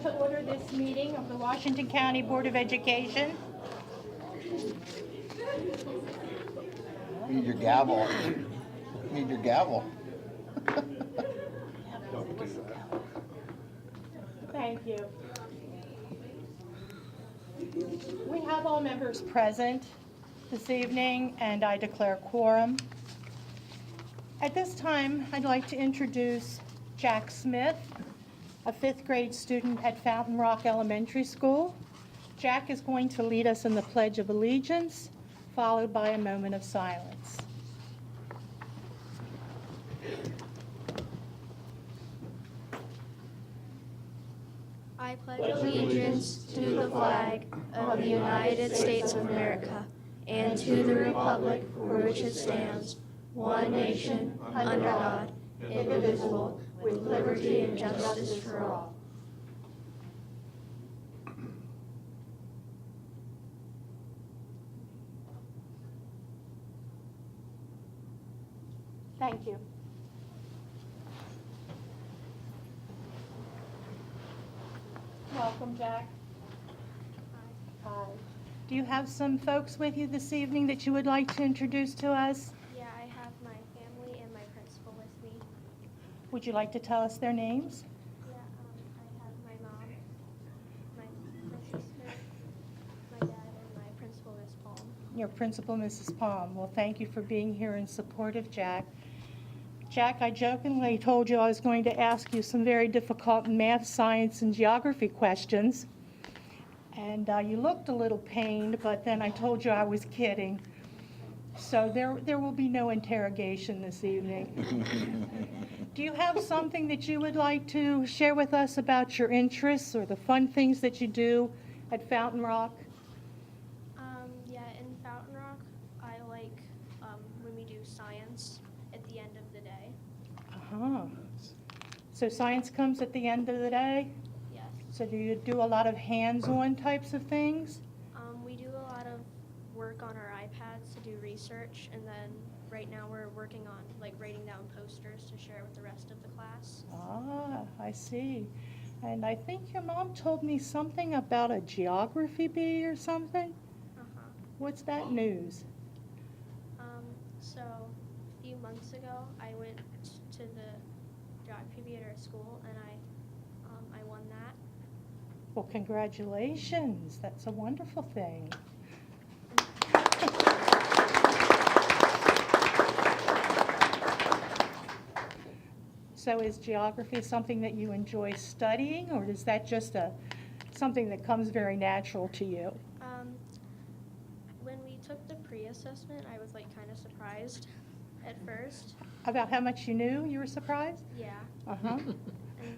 to order this meeting of the Washington County Board of Education. Need your gavel. Need your gavel. Thank you. We have all members present this evening, and I declare quorum. At this time, I'd like to introduce Jack Smith, a fifth grade student at Fountain Rock Elementary School. Jack is going to lead us in the Pledge of Allegiance, followed by a moment of silence. I pledge allegiance to the flag of the United States of America and to the republic for which it stands, one nation, under God, indivisible, with liberty and justice for all. Thank you. Welcome, Jack. Hi. Do you have some folks with you this evening that you would like to introduce to us? Yeah, I have my family and my principal with me. Would you like to tell us their names? Yeah, I have my mom, my sister, my dad, and my principal, Miss Palm. Your principal, Mrs. Palm. Well, thank you for being here in support of Jack. Jack, I jokingly told you I was going to ask you some very difficult math, science, and geography questions. And you looked a little pained, but then I told you I was kidding. So there will be no interrogation this evening. Do you have something that you would like to share with us about your interests or the fun things that you do at Fountain Rock? Yeah, in Fountain Rock, I like when we do science at the end of the day. Uh-huh. So science comes at the end of the day? Yes. So do you do a lot of hands-on types of things? We do a lot of work on our iPads to do research, and then right now we're working on writing down posters to share with the rest of the class. Ah, I see. And I think your mom told me something about a geography bee or something. Uh-huh. What's that news? So a few months ago, I went to the geography bee at our school, and I won that. Well, congratulations. That's a wonderful thing. So is geography something that you enjoy studying, or is that just something that comes very natural to you? When we took the pre-assessment, I was kind of surprised at first. About how much you knew? You were surprised? Yeah. Uh-huh. And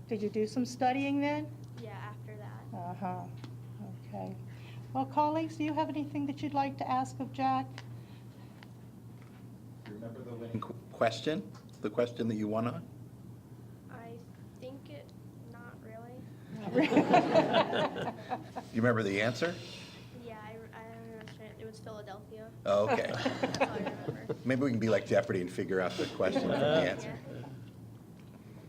Did you do some studying then? yeah, after that. Uh-huh. Okay. Well, colleagues, do you have anything that you'd like to ask of Jack? Do you remember the winning question? The question that you won on? I think not really. Do you remember the answer? Yeah, I don't understand. It was Philadelphia. Oh, okay. That's all I remember. Maybe we can be like Jeopardy and figure out the question from the answer. Yeah.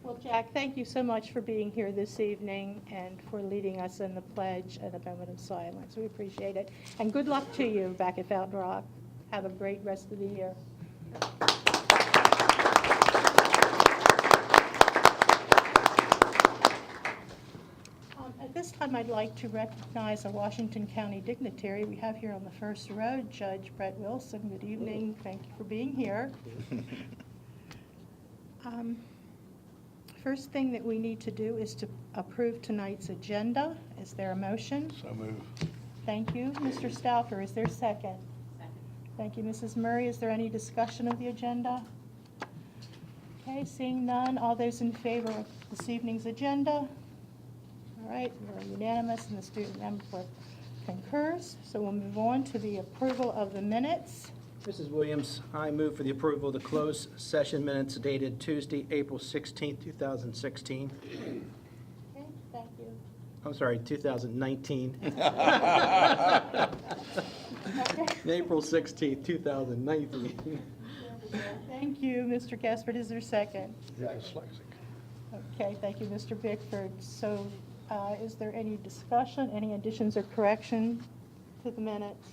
Well, Jack, thank you so much for being here this evening and for leading us in the pledge and a moment of silence. We appreciate it. And good luck to you back at Fountain Rock. Have a great rest of the year. At this time, I'd like to recognize a Washington County dignitary we have here on the first row, Judge Brett Wilson. Good evening. Thank you for being here. First thing that we need to do is to approve tonight's agenda. Is there a motion? So move. Thank you. Mr. Stauffer, is there a second? Second. Thank you, Mrs. Murray. Is there any discussion of the agenda? Okay, seeing none. All those in favor of this evening's agenda? All right, we're unanimous and the student member concurs. So we'll move on to the approval of the minutes. Mrs. Williams, I move for the approval of the closed session minutes dated Tuesday, April 16, 2016. Okay, thank you. I'm sorry, 2019. Okay. April 16, 2019. Thank you, Mr. Gaspard. Is there a second? Okay, thank you, Mr. Bickford. So is there any discussion, any additions or correction to the minutes?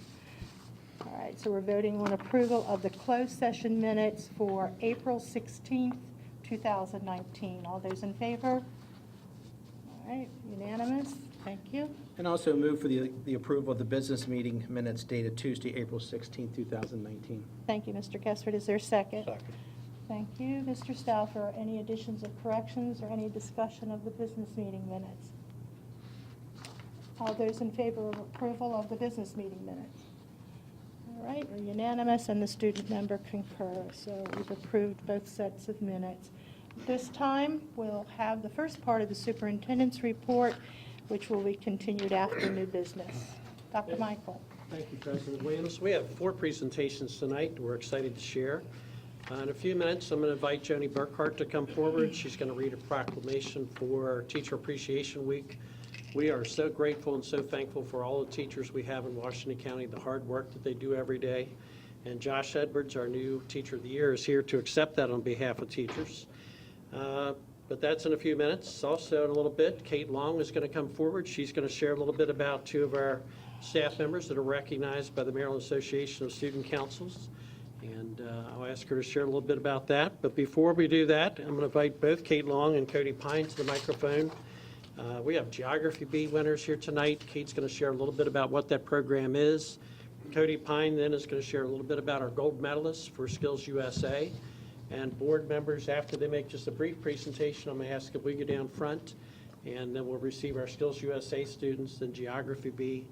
All right, so we're voting on approval of the closed session minutes for April 16th, 2019. All those in favor? All right, unanimous. Thank you. And also move for the approval of the business meeting minutes dated Tuesday, April 16th, 2019. Thank you, Mr. Kessler. Is there a second? Second. Thank you. Mr. Stauffer, any additions or corrections or any discussion of the business meeting minutes? All those in favor of approval of the business meeting minutes? All right, we're unanimous and the student member concurs. So we've approved both sets of minutes. This time, we'll have the first part of the superintendent's report, which will be continued after new business. Dr. Michael. Thank you, President Williams. We have 4 presentations tonight we're excited to share. In a few minutes, I'm going to invite Joni Burkhart to come forward. She's going to read a proclamation for Teacher Appreciation Week. We are so grateful and so thankful for all the teachers we have in Washington County, the hard work that they do every day. And Josh Edwards, our new Teacher of the Year, is here to accept that on behalf of teachers. But that's in a few minutes. Also, in a little bit, Kate Long is going to come forward. She's going to share a little bit about 2 of our staff members that are recognized by the Maryland Association of Student Councils. And I'll ask her to share a little bit about that. But before we do that, I'm going to invite both Kate Long and Cody Pine to the microphone. We have Geography B winners here tonight. Kate's going to share a little bit about what that program is. Cody Pine then is going to share a little bit about our gold medalists for Skills USA. And board members, after they make just a brief presentation, I'm going to ask if we go down front, and then we'll receive our Skills USA students, then Geography B,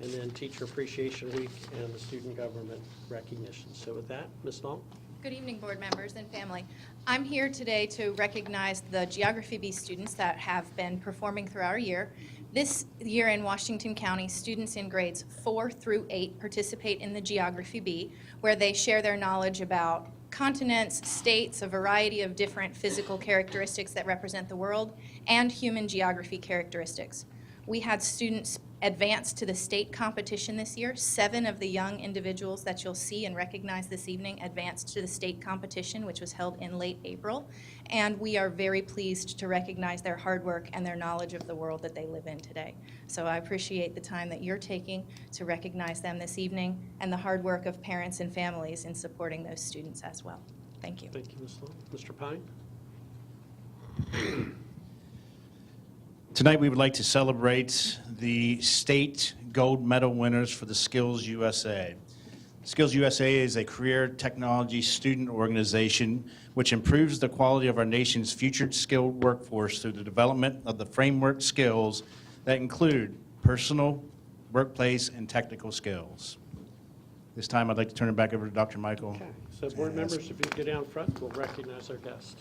and then Teacher Appreciation Week and the Student Government Recognition. So with that, Ms. Long. Good evening, board members and family. I'm here today to recognize the Geography B students that have been performing throughout our year. This year in Washington County, students in grades 4 through 8 participate in the Geography B, where they share their knowledge about continents, states, a variety of different physical characteristics that represent the world, and human geography characteristics. We had students advance to the state competition this year. 7 of the young individuals that you'll see and recognize this evening advanced to the state competition, which was held in late April. And we are very pleased to recognize their hard work and their knowledge of the world that they live in today. So I appreciate the time that you're taking to recognize them this evening and the hard work of parents and families in supporting those students as well. Thank you. Thank you, Ms. Long. Mr. Pine. Tonight, we would like to celebrate the state gold medal winners for the Skills USA. Skills USA is a career technology student organization which improves the quality of our nation's future skilled workforce through the development of the framework skills that include personal, workplace, and technical skills. This time, I'd like to turn it back over to Dr. Michael. Okay. So board members, if you go down front, we'll recognize our guest.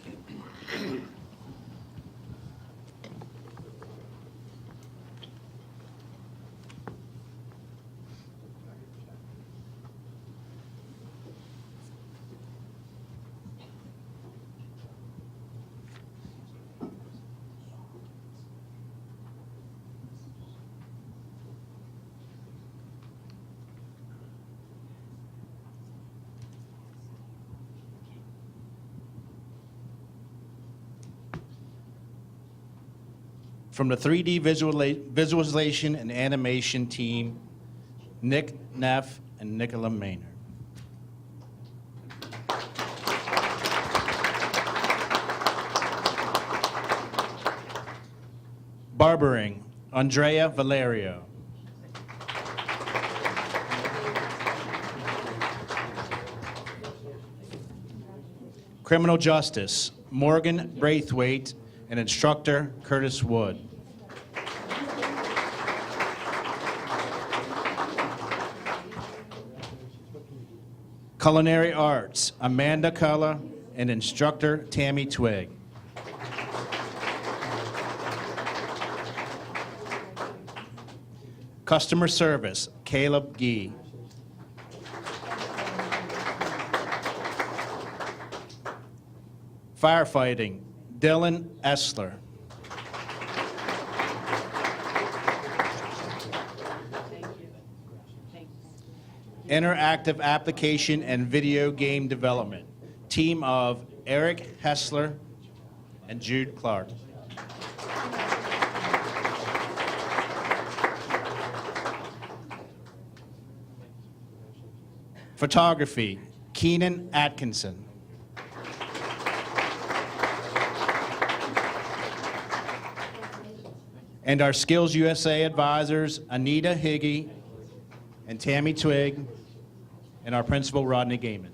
From the 3D visualization and animation team, Nick Neff and Nicola Maynard. Barbering, Andrea Valerio. Criminal Justice, Morgan Braithwaite and instructor Curtis Wood. Culinary Arts, Amanda Culla and instructor Tammy Twig. Customer Service, Caleb Gee. Firefighting, Dylan Essler. Interactive Application and Video Game Development, team of Eric Hessler, and Jude Clark. Photography, Keenan Atkinson. And our Skills USA advisors, Anita Higgy and Tammy Twig, and our principal, Rodney Gaiman.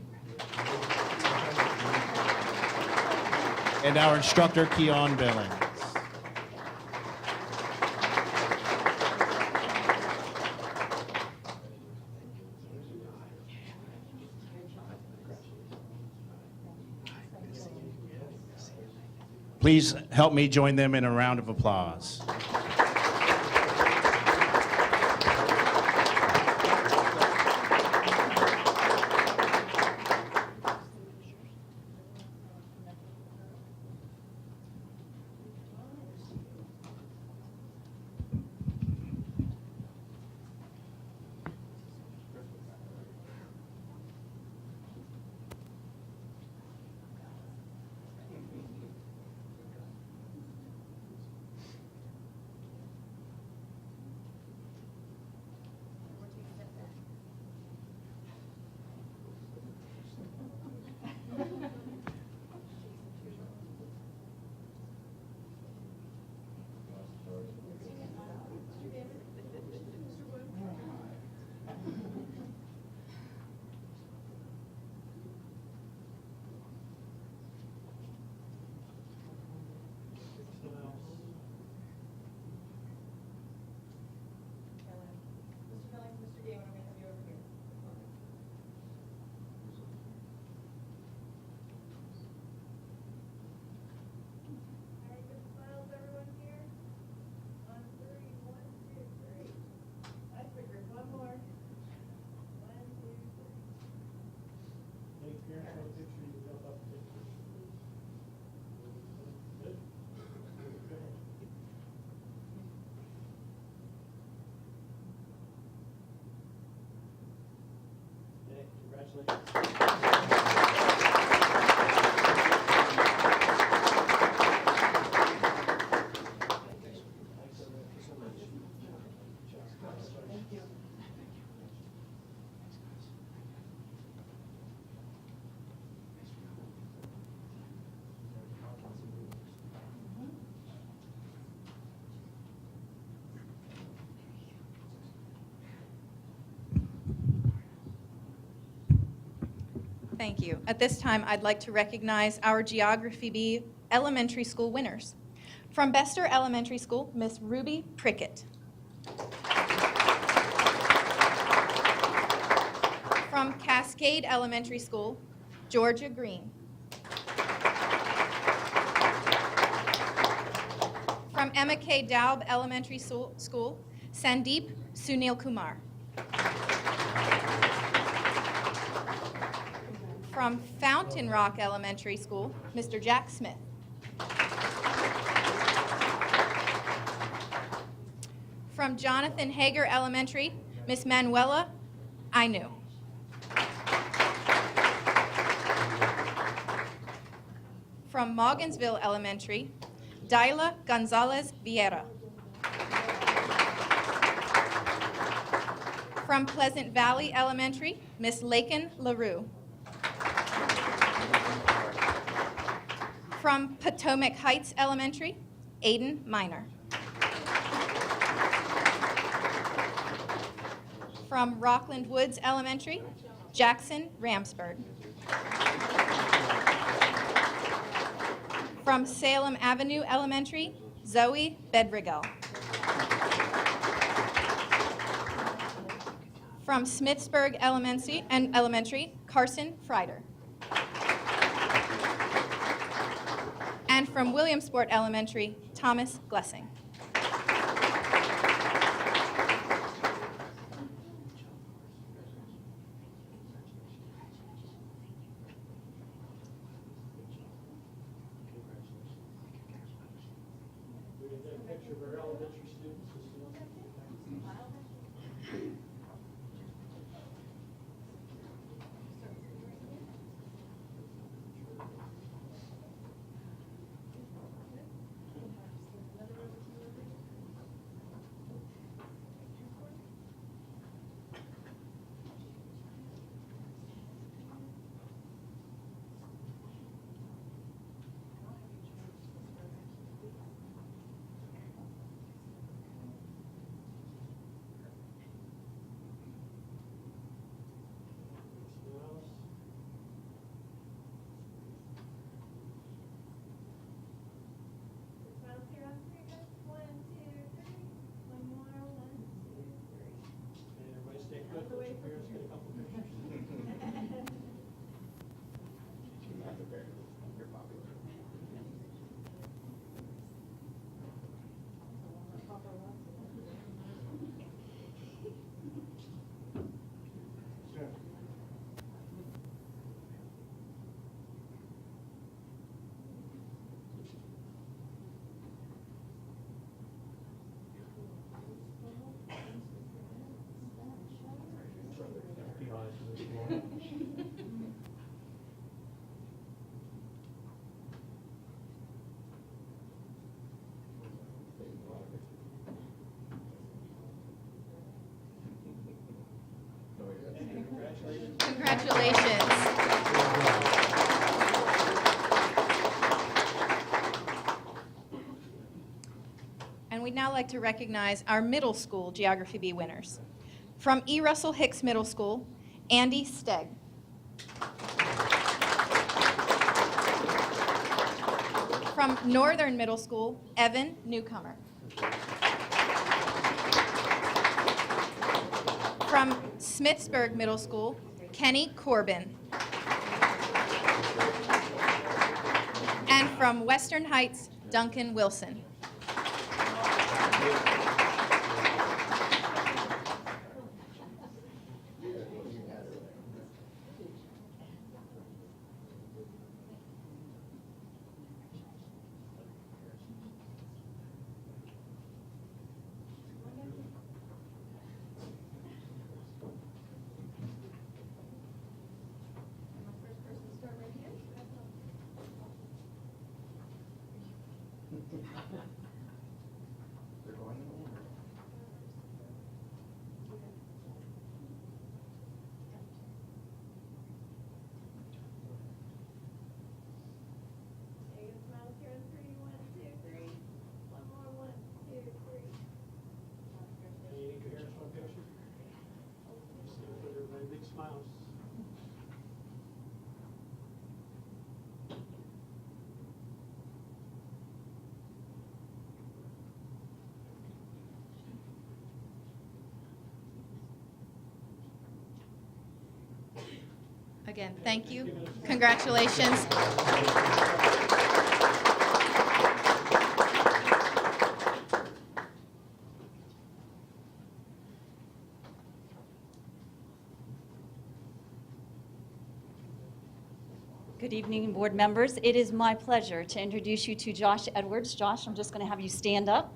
And our instructor, Keon Billings. Please help me join them in a round of applause. Thank you. At this time, I'd like to recognize our Geography B elementary school winners. From Bester Elementary School, Miss Ruby Prickett. From Cascade Elementary School, Georgia Green. From Emma K. Daub Elementary School, Sandeep Sunil Kumar. From Fountain Rock Elementary School, Mr. Jack Smith. From Jonathan Hager Elementary, Miss Manuela Ainu. From Morgansville Elementary, Daila Gonzalez Vieira. From Pleasant Valley Elementary, Miss Lakin LaRue. From Potomac Heights Elementary, Aiden Miner. From Rockland Woods Elementary, Jackson Ramsberg. From Salem Avenue Elementary, Zoe Bedrigel. From Smithsburg Elementary, Carson Frieder. And from Williamsport Elementary, Thomas Glessing. Congratulations. And we'd now like to recognize our middle school Geography B winners. From E. Russell Hicks Middle School, Andy Stegg. From Northern Middle School, Evan Newcomer. From Smithsburg Middle School, Kenny Corbin. And from Western Heights, Duncan Wilson. Big smiles. Again, thank you. Congratulations. Good evening, board members. It is my pleasure to introduce you to Josh Edwards. Josh, I'm just going to have you stand up.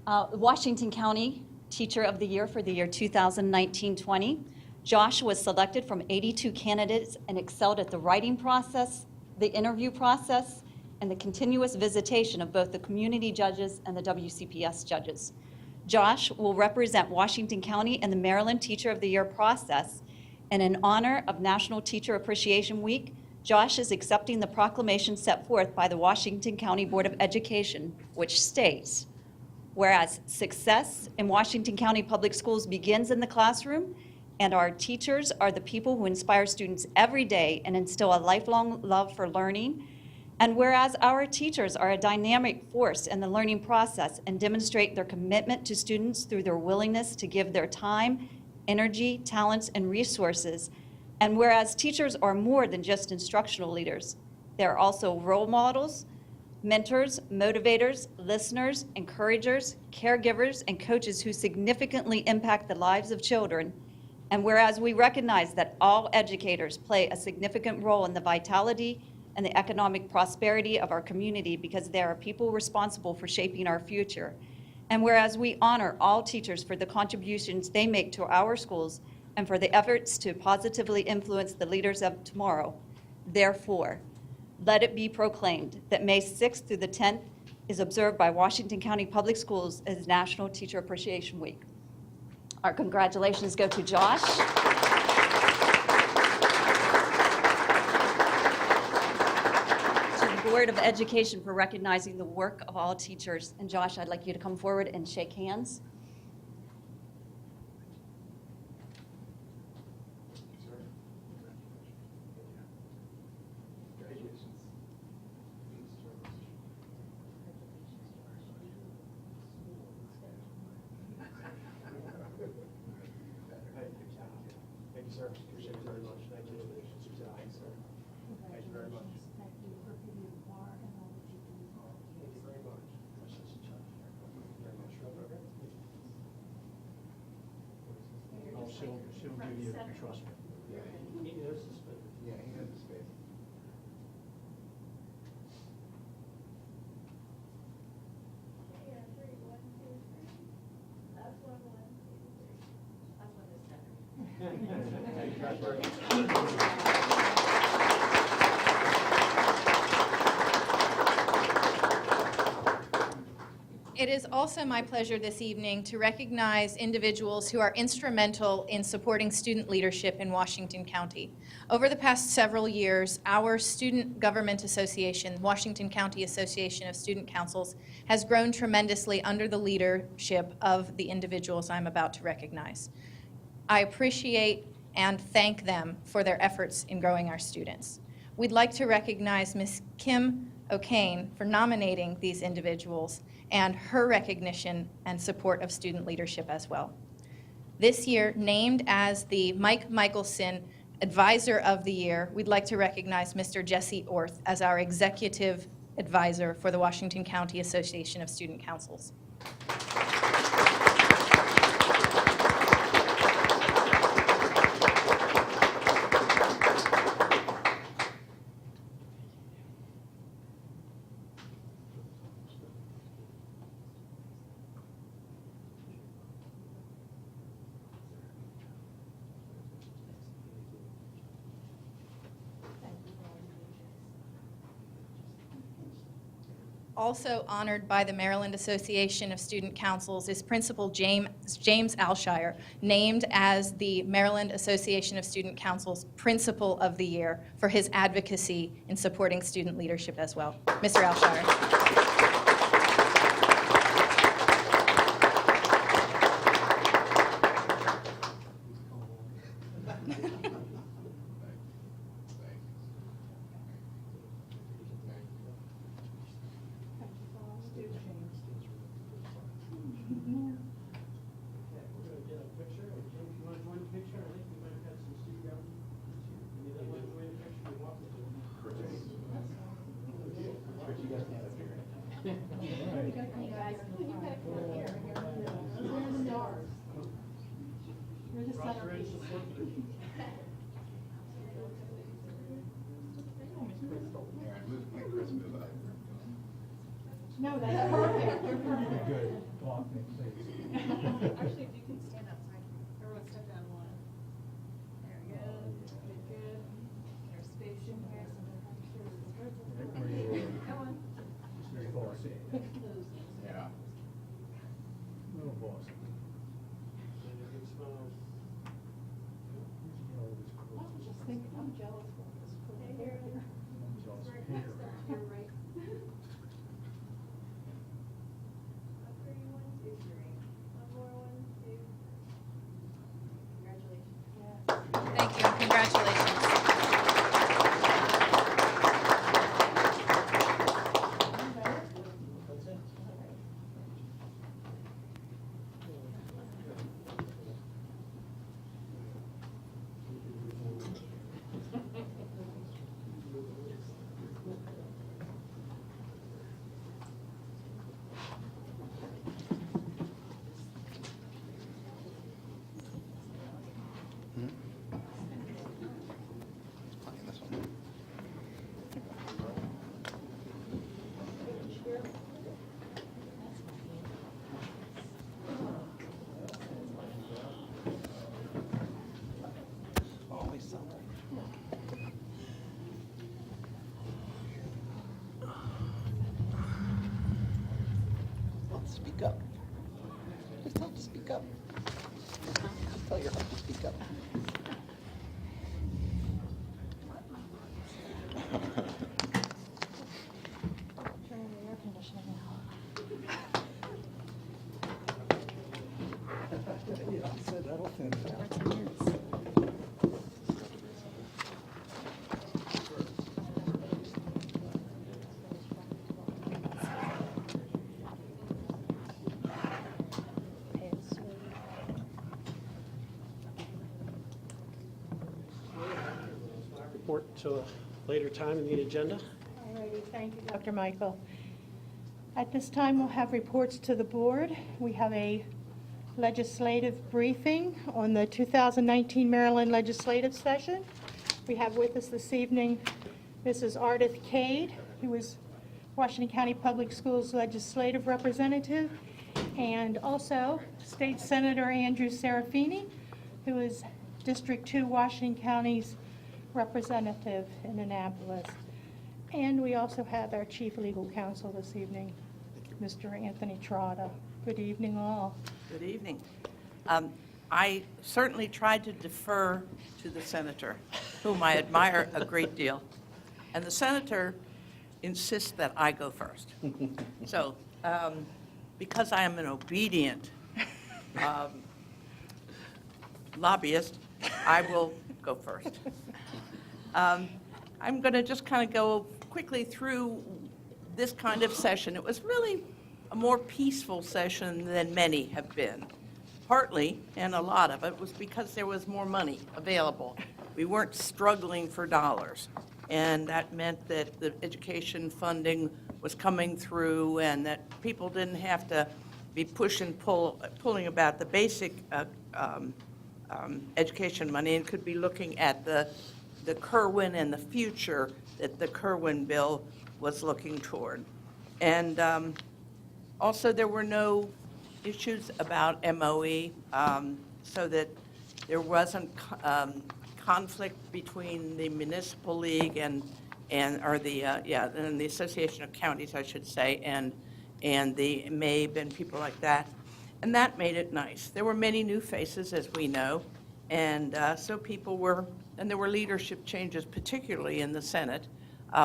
Washington County Teacher of the Year for the year 2019-20. Josh was selected from 82 candidates and excelled at the writing process, the interview process, and the continuous visitation of both the community judges and the WCPS judges. Josh will represent Washington County in the Maryland Teacher of the Year process, and in honor of National Teacher Appreciation Week, Josh is accepting the proclamation set forth by the Washington County Board of Education, which states, whereas success in Washington County Public Schools begins in the classroom, and our teachers are the people who inspire students every day and instill a lifelong love for learning, and whereas our teachers are a dynamic force in the learning process and demonstrate their commitment to students through their willingness to give their time, energy, talents, and resources, and whereas teachers are more than just instructional leaders, they're also role models, mentors, motivators, listeners, encouragers, caregivers, and coaches who significantly impact the lives of children. And whereas we recognize that all educators play a significant role in the vitality and the economic prosperity of our community because they are people responsible for shaping our future. And whereas we honor all teachers for the contributions they make to our schools and for the efforts to positively influence the leaders of tomorrow, therefore, let it be proclaimed that May 6th through the 10th is observed by Washington County Public Schools as National Teacher Appreciation Week. Our congratulations go to Josh. To the Board of Education for recognizing the work of all teachers. And Josh, I'd like you to come forward and shake hands. Thank you, sir. Appreciate it very much. Thank you. Thank you very much. Thank you very much. Oh, she'll give you, trust me. He knows the space. Yeah, he has the space. It is also my pleasure this evening to recognize individuals who are instrumental in supporting student leadership in Washington County. Over the past several years, our Student Government Association, Washington County Association of Student Councils, has grown tremendously under the leadership of the individuals I'm about to recognize. I appreciate and thank them for their efforts in growing our students. We'd like to recognize Ms. Kim O'Kane for nominating these individuals and her recognition and support of student leadership as well. This year, named as the Mike Michelson Advisor of the Year, we'd like to recognize Mr. Jesse Orth as our Executive Advisor for the Washington County Association of Student Councils. Also honored by the Maryland Association of Student Councils is Principal James Alshire, named as the Maryland Association of Student Councils Principal of the Year for his advocacy in supporting student leadership as well. Mr. Alshire. No, that's perfect. Good. Actually, if you can stand up, so everyone step down one. There we go. Good, good. There's spacing here, so I'm sure it's Come on. Very bossy. Yeah. Little bossy. Just think, I'm jealous of this. Right next up to your right. Up where you want to, three. One more, 1, 2. Congratulations. Thank you, and congratulations. Playing this one. Always something. Let's speak up. Just tell them to speak up. Tell your heart to speak up. Report to a later time in the agenda. All righty, thank you, Dr. Michael. At this time, we'll have reports to the board. We have a legislative briefing on the 2019 Maryland legislative session. We have with us this evening Mrs. Ardith Cade, who is Washington County Public Schools legislative representative, and also State Senator Andrew Serafini, who is District 2 Washington County's representative in Annapolis. And we also have our chief legal counsel this evening. Thank you. Mr. Anthony Trotta. Good evening, all. Good evening. I certainly tried to defer to the senator, whom I admire a great deal. And the senator insists that I go first. So, because I am an obedient lobbyist, I will go first. I'm going to just kind of go quickly through this kind of session. It was really a more peaceful session than many have been. Partly, and a lot of it, was because there was more money available. We weren't struggling for dollars. And that meant that the education funding was coming through and that people didn't have to be pulling about the basic education money and could be looking at the Kerwin and the future that the Kerwin bill was looking toward. And also, there were no issues about MOE, so that there wasn't conflict between the municipal league and the Association of Counties, I should say, and the MABE and people like that. And that made it nice. There were many new faces, as we know, and so people were, and there were leadership changes, particularly in the Senate,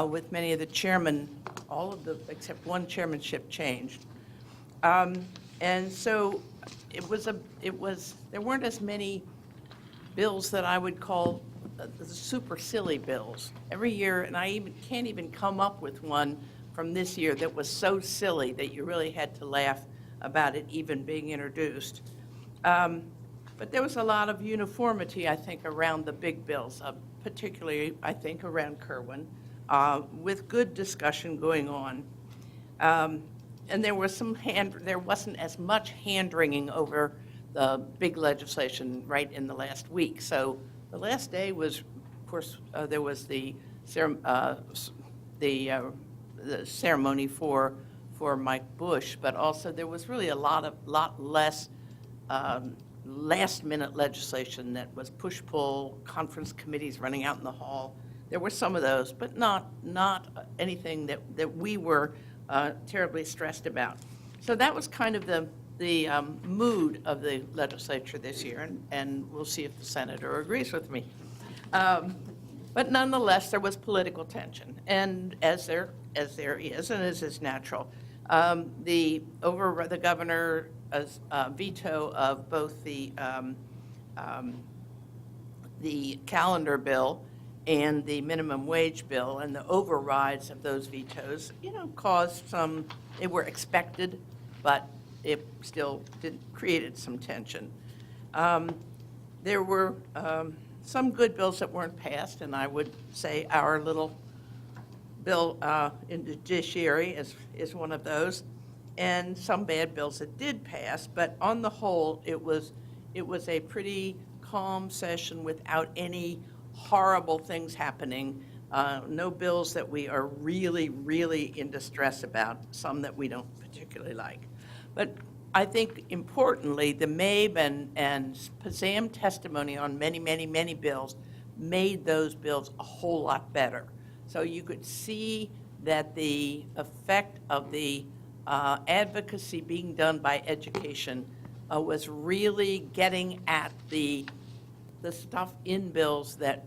with many of the chairmen, all of the, except one chairmanship changed. And so there weren't as many bills that I would call the super silly bills. Every year, and I can't even come up with one from this year that was so silly that you really had to laugh about it even being introduced. But there was a lot of uniformity, I think, around the big bills, particularly, I think, around Kerwin, with good discussion going on. And there was there wasn't as much hand-wringing over the big legislation right in the last week. So the last day was, of course, there was the ceremony for Mike Bush, but also there was really a lot less last-minute legislation that was push-pull, conference committees running out in the hall. There were some of those, but not anything that we were terribly stressed about. So that was kind of the mood of the legislature this year, and we'll see if the senator agrees with me. But nonetheless, there was political tension, and as there is, and as is natural, the governor's veto of both the calendar bill and the minimum wage bill and the overrides of those vetoes, caused some, they were expected, but it still created some tension. There were some good bills that weren't passed, and I would say our little bill in the judiciary is one of those, and some bad bills that did pass, but on the whole, it was a pretty calm session without any horrible things happening, no bills that we are really, really in distress about, some that we don't particularly like. But I think importantly, the MABE and PZAM testimony on many, many, many bills made those bills a whole lot better. So you could see that the effect of the advocacy being done by education was really getting at the stuff in bills that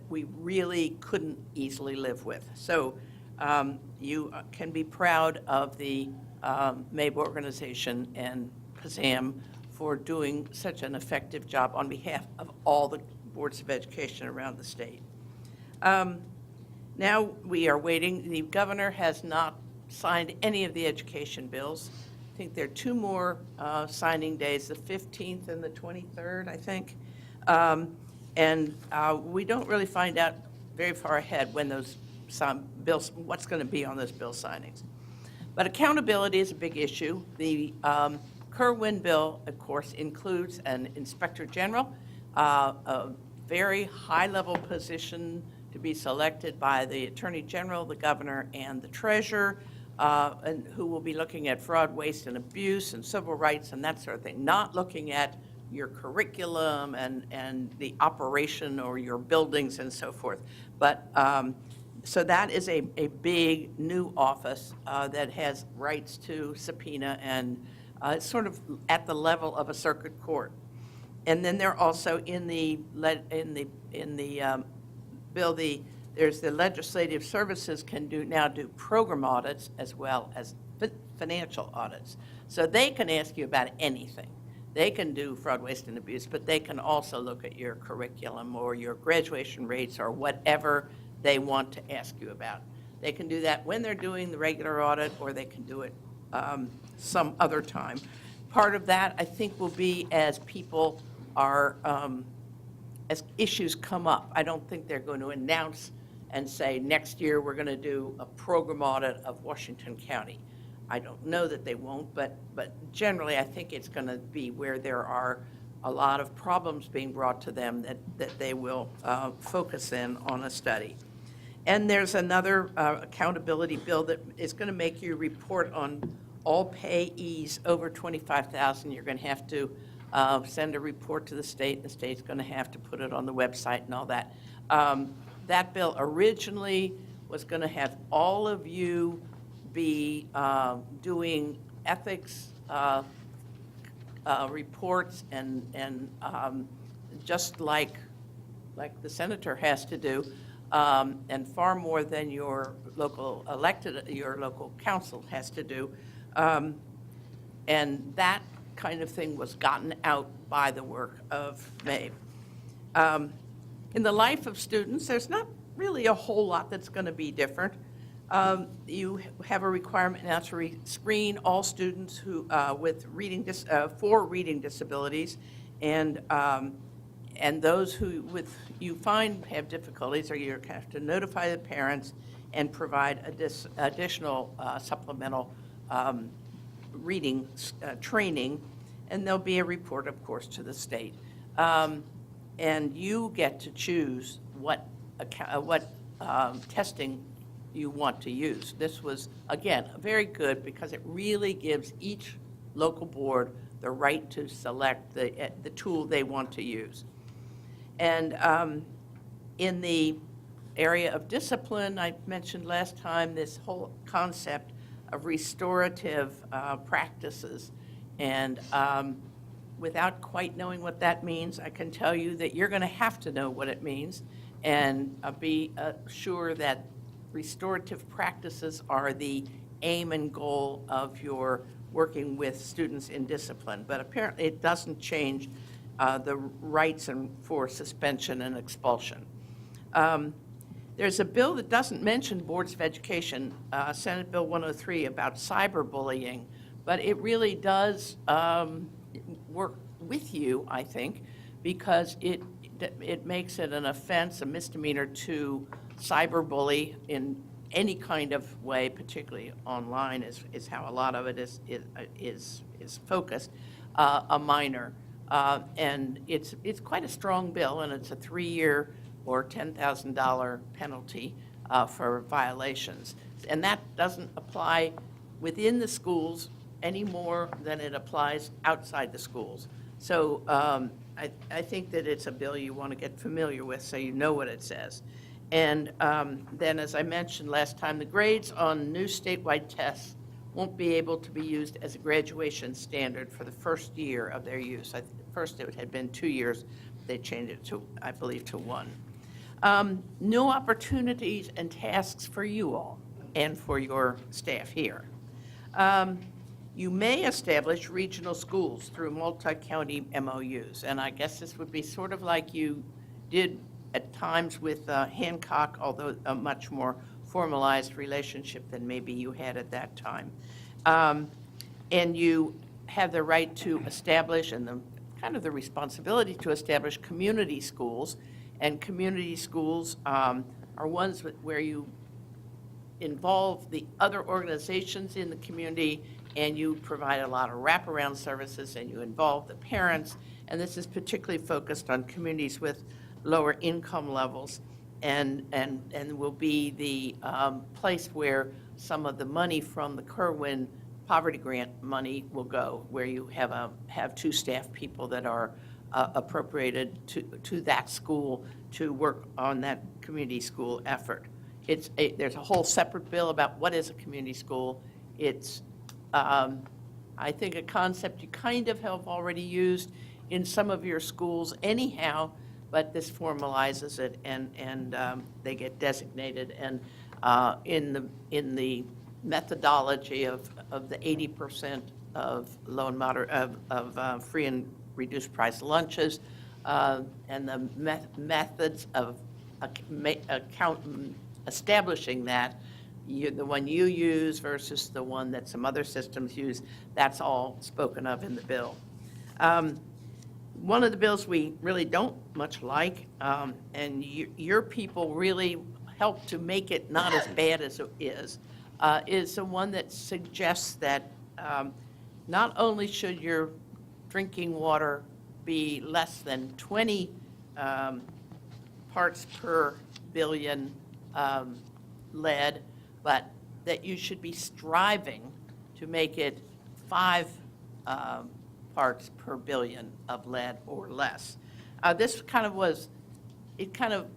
we really couldn't easily live with. So you can be proud of the MABE organization and PZAM for doing such an effective job on behalf of all the boards of education around the state. Now we are waiting. The governor has not signed any of the education bills. I think there are two more signing days, the 15th and the 23rd, I think. And we don't really find out very far ahead when those bills, what's going to be on those bill signings. But accountability is a big issue. The Kerwin bill, of course, includes an inspector general, a very high-level position to be selected by the attorney general, the governor, and the treasurer, and who will be looking at fraud, waste, and abuse, and civil rights, and that sort of thing, not looking at your curriculum and the operation or your buildings and so forth. But So that is a big new office that has rights to subpoena, and it's sort of at the level of a circuit court. And then they're also in the bill, there's the legislative services can now do program audits as well as financial audits. So they can ask you about anything. They can do fraud, waste, and abuse, but they can also look at your curriculum or your graduation rates or whatever they want to ask you about. They can do that when they're doing the regular audit, or they can do it some other time. Part of that, I think, will be as people are, as issues come up. I don't think they're going to announce and say, next year we're going to do a program audit of Washington County. I don't know that they won't, but generally I think it's going to be where there are a lot of problems being brought to them that they will focus in on a study. And there's another accountability bill that is going to make you report on all payees over $25,000. You're going to have to send a report to the state. The state's going to have to put it on the website and all that. That bill originally was going to have all of you be doing ethics reports and just like the senator has to do, and far more than your local council has to do. And that kind of thing was gotten out by the work of Maeve. In the life of students, there's not really a whole lot that's going to be different. You have a requirement now to screen all students who with for reading disabilities, and those who you find have difficulties, or you have to notify the parents and provide additional supplemental reading training, and there'll be a report, of course, to the state. And you get to choose what testing you want to use. This was, again, very good because it really gives each local board the right to select the tool they want to use. And in the area of discipline, I mentioned last time this whole concept of restorative practices. And without quite knowing what that means, I can tell you that you're going to have to know what it means and be sure that restorative practices are the aim and goal of your working with students in discipline. But apparently it doesn't change the rights for suspension and expulsion. There's a bill that doesn't mention boards of education, Senate Bill 103, about cyberbullying, but it really does work with you, I think, because it makes it an offense, a misdemeanor to cyberbully in any kind of way, particularly online is how a lot of it is focused, a minor. And it's quite a strong bill, and it's a 3-year or $10,000 penalty for violations. And that doesn't apply within the schools any more than it applies outside the schools. So I think that it's a bill you want to get familiar with so you know what it says. And then, as I mentioned last time, the grades on new statewide tests won't be able to be used as a graduation standard for the first year of their use. First, it had been 2 years. They changed it to, I believe, to 1. New opportunities and tasks for you all and for your staff here. You may establish regional schools through multi-county MOUs, and I guess this would be sort of like you did at times with Hancock, although a much more formalized relationship than maybe you had at that time. And you have the right to establish and the responsibility to establish community schools, and community schools are ones where you involve the other organizations in the community, and you provide a lot of wraparound services, and you involve the parents, and this is particularly focused on communities with lower income levels, and will be the place where some of the money from the Kerwin Poverty Grant money will go, where you have 2 staff people that are appropriated to that school to work on that community school effort. there's a whole separate bill about what is a community school. It's, I think, a concept you kind of have already used in some of your schools anyhow, but this formalizes it, and they get designated. And in the methodology of the 80% of low and moderate, of free and reduced price lunches, and the methods of establishing that, the one you use versus the one that some other systems use, that's all spoken of in the bill. One of the bills we really don't much like, and your people really help to make it not as bad as it is the one that suggests that not only should your drinking water be less than 20 parts per billion lead, but that you should be striving to make it 5 parts per billion of lead or less. This kind of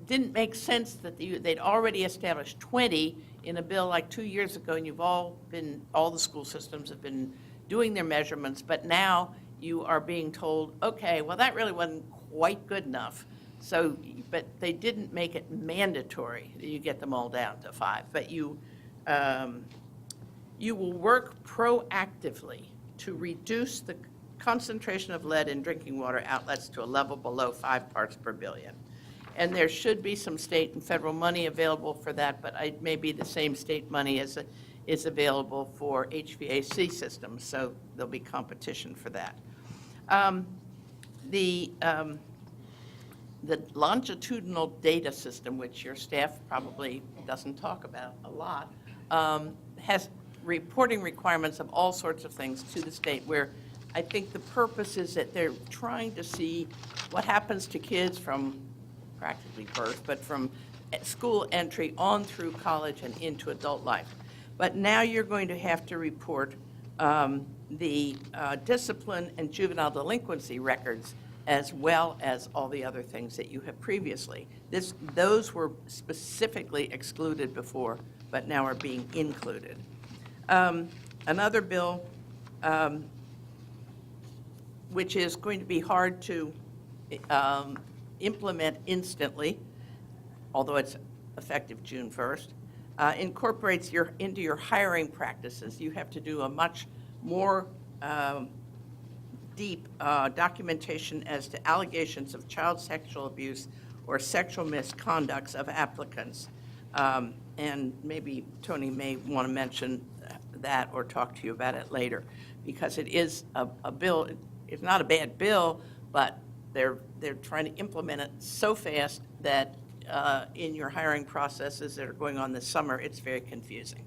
didn't make sense that they'd already established 20 in a bill like 2 years ago, and all the school systems have been doing their measurements, but now you are being told, okay, well, that really wasn't quite good enough. So, but they didn't make it mandatory that you get them all down to 5. But you will work proactively to reduce the concentration of lead in drinking water outlets to a level below 5 parts per billion. And there should be some state and federal money available for that, but it may be the same state money as is available for HVAC systems, so there'll be competition for that. The longitudinal data system, which your staff probably doesn't talk about a lot, has reporting requirements of all sorts of things to the state, where I think the purpose is that they're trying to see what happens to kids from practically birth, but from school entry on through college and into adult life. But now you're going to have to report the discipline and juvenile delinquency records, as well as all the other things that you have previously. Those were specifically excluded before, but now are being included. Another bill, which is going to be hard to implement instantly, although it's effective June 1st, incorporates into your hiring practices. You have to do a much more deep documentation as to allegations of child sexual abuse or sexual misconducts of applicants. And maybe Tony may want to mention that or talk to you about it later, because it is a bill. It's not a bad bill, but they're trying to implement it so fast that in your hiring processes that are going on this summer, it's very confusing.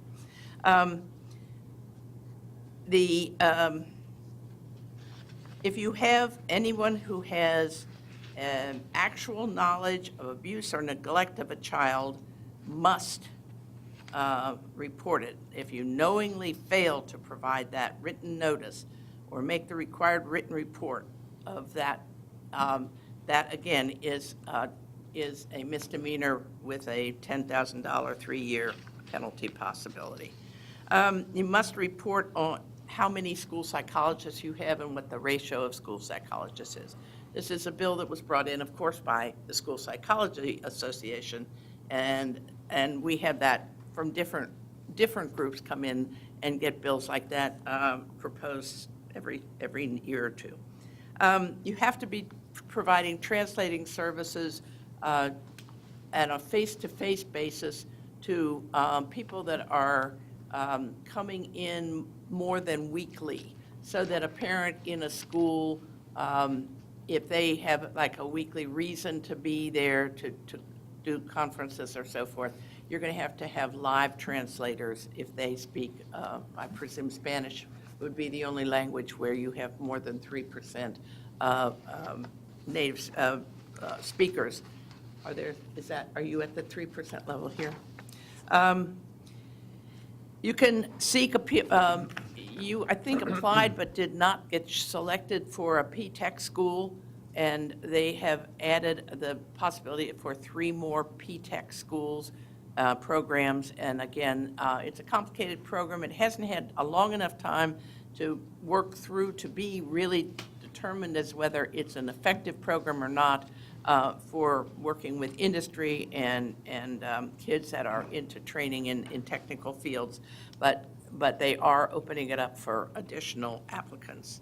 If you have anyone who has actual knowledge of abuse or neglect of a child, must report it. If you knowingly fail to provide that written notice or make the required written report of that, that again is a misdemeanor with a $10,000 3-year penalty possibility. You must report on how many school psychologists you have and what the ratio of school psychologists is. This is a bill that was brought in, of course, by the School Psychology Association, and we have that from different groups come in and get bills like that proposed every year or two. You have to be providing translating services at a face-to-face basis to people that are coming in more than weekly, so that a parent in a school, if they have like a weekly reason to be there to do conferences or so forth, you're going to have live translators if they speak, I presume Spanish would be the only language where you have more than 3% native speakers. Are you at the 3% level here? You can seek you, I think, applied but did not get selected for a P-TECH school And they have added the possibility for 3 more P-TECH schools programs. And again, it's a complicated program. It hasn't had a long enough time to work through to be really determined as whether it's an effective program or not for working with industry and kids that are into training in technical fields. But they are opening it up for additional applicants.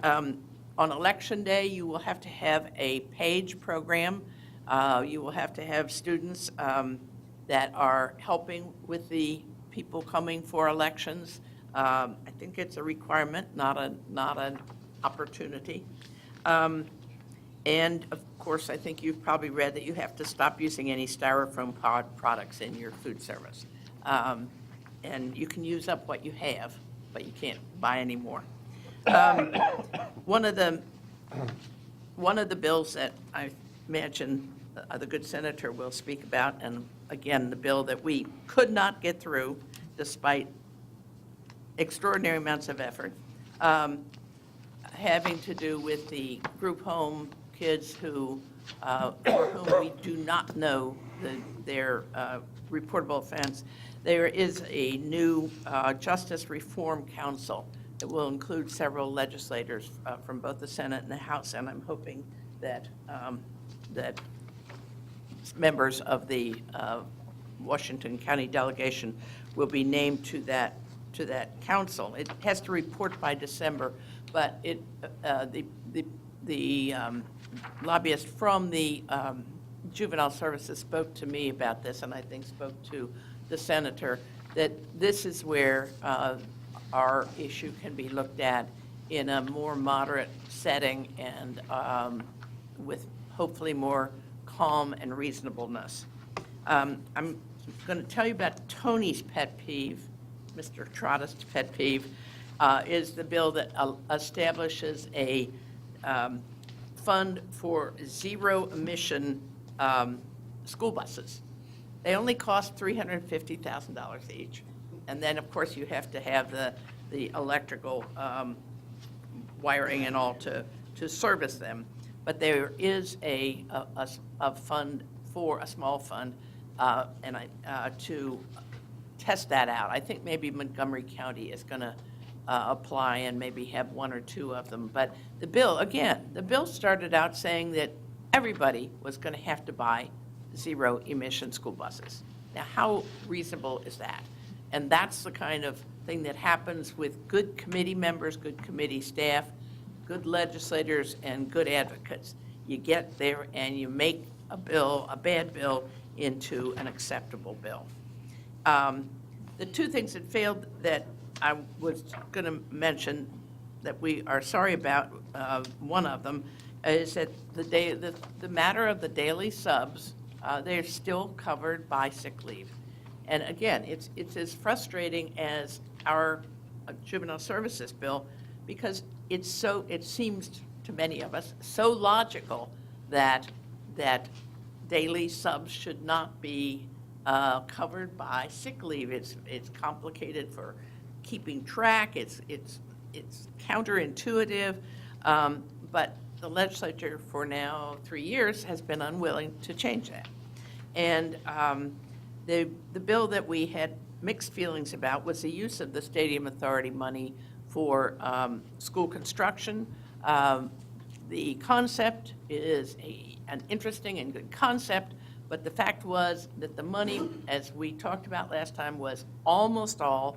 On election day, you will have to have a PAGE program. You will have to have students that are helping with the people coming for elections. I think it's a requirement, not an opportunity. And of course, I think you've probably read that you have to stop using any styrofoam products in your food service. And you can use up what you have, but you can't buy any more. One of the bills that I imagine the good senator will speak about, and again, the bill that we could not get through despite extraordinary amounts of effort, having to do with the group home kids who, for whom we do not know their reportable offense. There is a new Justice Reform Council that will include several legislators from both the Senate and the House, and I'm hoping that that members of the Washington County delegation will be named to that council. It has to report by December, but the lobbyist from the Juvenile Services spoke to me about this, and I think spoke to the senator, that this is where our issue can be looked at in a more moderate setting and with hopefully more calm and reasonableness. I'm going to tell you about Tony's pet peeve, Mr. Trotta's pet peeve, is the bill that establishes a fund for zero-emission school buses. They only cost $350,000 each. And then, of course, you have to have the electrical wiring and all to service them. But there is a fund for a small fund to test that out. I think maybe Montgomery County is going to apply and maybe have 1 or 2 of them. But the bill started out saying that everybody was going to have to buy zero-emission school buses. Now, how reasonable is that? And that's the kind of thing that happens with good committee members, good committee staff, good legislators, and good advocates. You get there and you make a bad bill, into an acceptable bill. The 2 things that failed that I was going to mention that we are sorry about, one of them is that the matter of the daily subs, they're still covered by sick leave. And again, it's as frustrating as our juvenile services bill, because it seems to many of us so logical that daily subs should not be covered by sick leave. It's complicated for keeping track. It's counterintuitive, but the legislature for now 3 years has been unwilling to change that. And the bill that we had mixed feelings about was the use of the Stadium Authority money for school construction. The concept is an interesting and good concept, but the fact was that the money, as we talked about last time, was almost all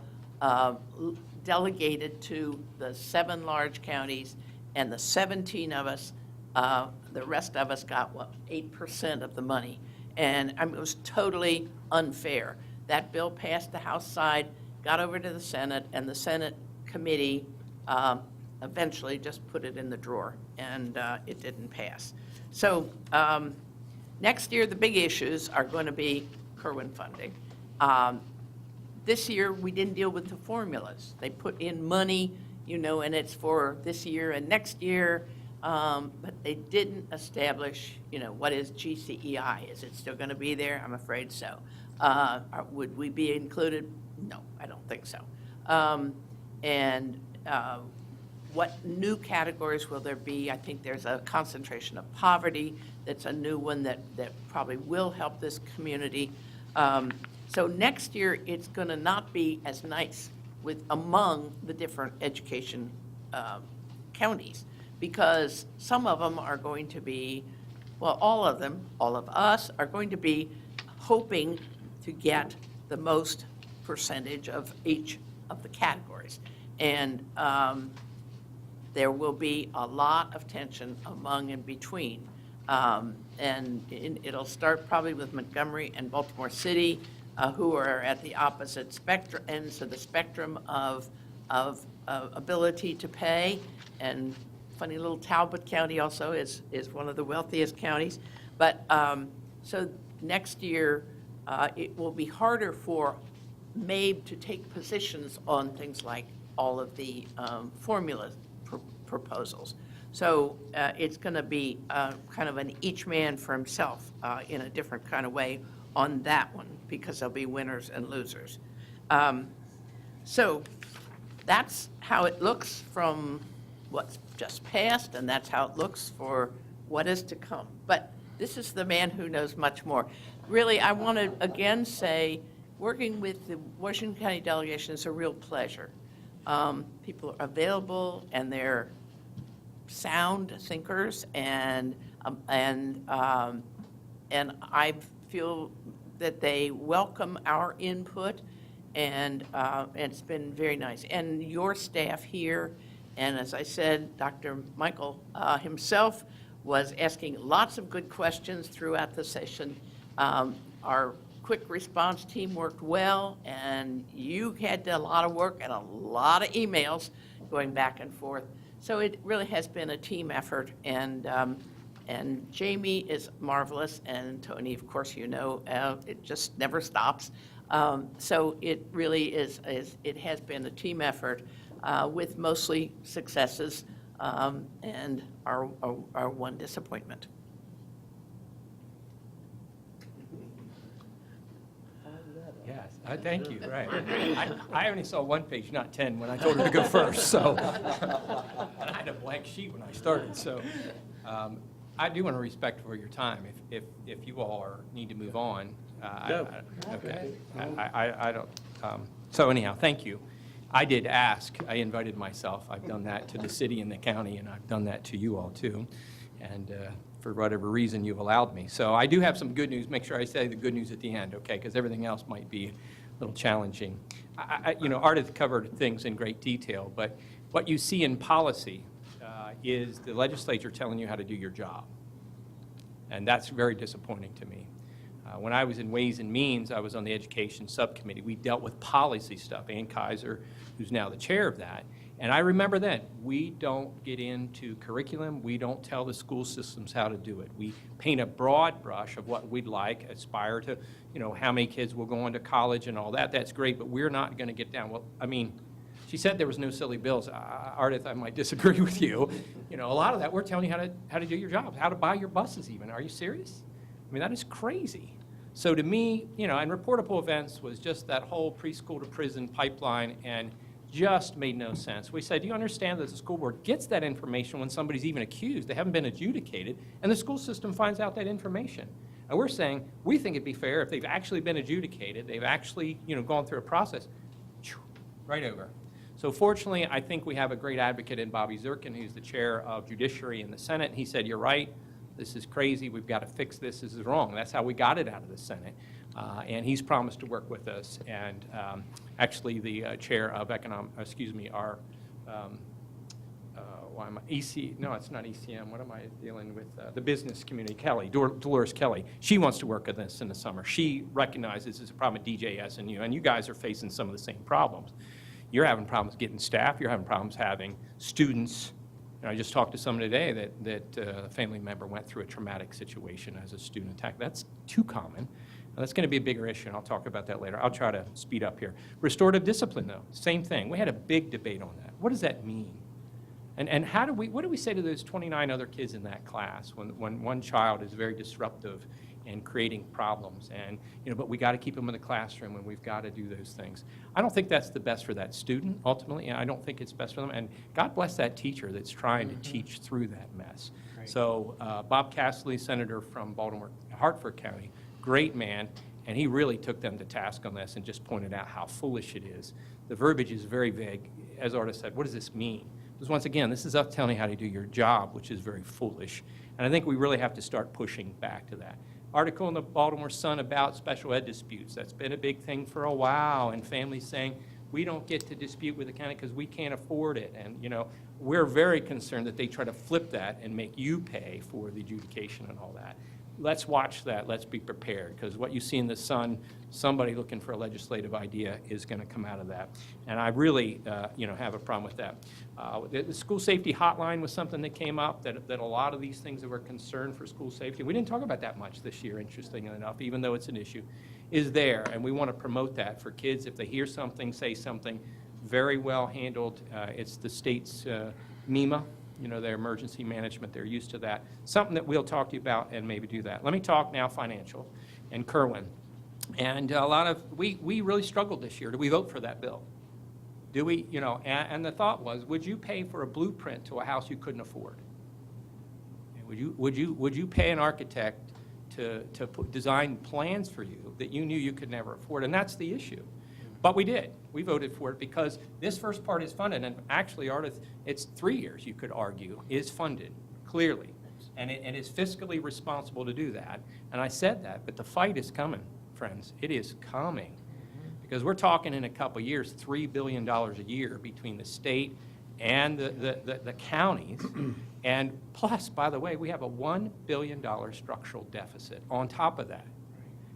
delegated to the 7 large counties, and the 17 of us, the rest of us got, 8% of the money. And it was totally unfair. That bill passed the House side, got over to the Senate, and the Senate committee eventually just put it in the drawer, and it didn't pass. So next year, the big issues are going to be Kerwin funding. This year, we didn't deal with the formulas. They put in money, and it's for this year and next year, but they didn't establish, what is GCEI? Is it still going to be there? I'm afraid so. Would we be included? No, I don't think so. And what new categories will there be? I think there's a concentration of poverty. That's a new one that probably will help this community. So next year, it's going to not be as nice among the different education counties, because some of them are going to be, well, all of them, all of us, are going to be hoping to get the most percentage of each of the categories. And there will be a lot of tension among and between. And it'll start probably with Montgomery and Baltimore City, who are at the opposite ends of the spectrum of ability to pay. And funny little Talbot County also is one of the wealthiest counties. But so next year, it will be harder for MABE to take positions on things like all of the formula proposals. So it's going to be kind of an each man for himself in a different kind of way on that one, because there'll be winners and losers. So that's how it looks from what's just passed, and that's how it looks for what is to come. But this is the man who knows much more. Really, I want to again say, working with the Washington County delegation is a real pleasure. People are available, and they're sound thinkers, and I feel that they welcome our input, and it's been very nice. And your staff here, and as I said, Dr. Michael himself was asking lots of good questions throughout the session. Our quick response team worked well, and you had a lot of work and a lot of emails going back and forth. So it really has been a team effort, and Jamie is marvelous, and Tony, of course, you know, it just never stops. So it really it has been a team effort with mostly successes and our one disappointment. Yes, thank you, right. I only saw one page, not 10, when I told her to go first, so. And I had a blank sheet when I started, so. I do want to respect for your time. If you all need to move on. Okay. I don't. So anyhow, thank you. I did ask, I invited myself. I've done that to the city and the county, and I've done that to you all too. And for whatever reason, you've allowed me. So I do have some good news. Make sure I say the good news at the end, okay? Because everything else might be a little challenging. Ardith covered things in great detail, but what you see in policy is the legislature telling you how to do your job. And that's very disappointing to me. When I was in Ways and Means, I was on the Education Subcommittee. We dealt with policy stuff. Ann Kaiser, who's now the chair of that. And I remember then, we don't get into curriculum. We don't tell the school systems how to do it. We paint a broad brush of what we'd like, aspire to, how many kids will go on to college and all that. That's great, but we're not going to get down. Well, I mean, she said there was no silly bills. Ardith, I might disagree with you. A lot of that, we're telling you how to do your jobs, how to buy your buses even. Are you serious? I mean, that is crazy. So to me, and reportable events was just that whole preschool to prison pipeline, and just made no sense. We said, do you understand that the school board gets that information when somebody's even accused? They haven't been adjudicated, and the school system finds out that information. And we're saying, we think it'd be fair if they've actually been adjudicated, they've actually, gone through a process, right over. So fortunately, I think we have a great advocate in Bobby Zirkin, who's the chair of Judiciary in the Senate. He said, you're right, this is crazy, we've got to fix this is wrong. That's how we got it out of the Senate. And he's promised to work with us. And actually, the chair of no, it's not ECM. What am I dealing with? The business community, Kelly, Dolores Kelly. She wants to work on this in the summer. She recognizes it's a problem at DJS and you guys are facing some of the same problems. You're having problems getting staff. You're having problems having students. I just talked to someone today that a family member went through a traumatic situation as a student attack. That's too common. That's going to be a bigger issue, and I'll talk about that later. I'll try to speed up here. Restorative discipline, though, same thing. We had a big debate on that. What does that mean? And what do we say to those 29 other kids in that class when one child is very disruptive and creating problems. And, but we got to keep them in the classroom, and we've got to do those things. I don't think that's the best for that student, ultimately, and I don't think it's best for them. And God bless that teacher that's trying to teach through that mess. So Bob Castley, Senator from Baltimore, Hartford County, great man, and he really took them to task on this and just pointed out how foolish it is. The verbiage is very vague. As Arta said, what does this mean? Because once again, this is us telling you how to do your job, which is very foolish. And I think we really have to start pushing back to that. Article in the Baltimore Sun about special ed disputes. That's been a big thing for a while, and families saying, we don't get to dispute with the county because we can't afford it. And, we're very concerned that they try to flip that and make you pay for the adjudication and all that. Let's watch that. Let's be prepared, because what you see in the Sun, somebody looking for a legislative idea is going to come out of that. And I really, have a problem with that. The school safety hotline was something that came up, that a lot of these things that were concerned for school safety, we didn't talk about that much this year, interestingly enough, even though it's an issue, is there. And we want to promote that for kids. If they hear something, say something, very well handled. It's the state's MEMA. Their emergency management, they're used to that. Something that we'll talk to you about and maybe do that. Let me talk now financial and Kerwin. And we really struggled this year. Do we vote for that bill? Do we, and the thought was, would you pay for a blueprint to a house you couldn't afford? Would you pay an architect to design plans for you that you knew you could never afford? And that's the issue. But we did. We voted for it because this first part is funded, and actually, it's 3 years, you could argue, is funded, clearly. And it is fiscally responsible to do that. And I said that, but the fight is coming, friends. It is coming. Because we're talking in a couple of years, $3 billion a year between the state and the counties. And plus, by the way, we have a $1 billion structural deficit on top of that.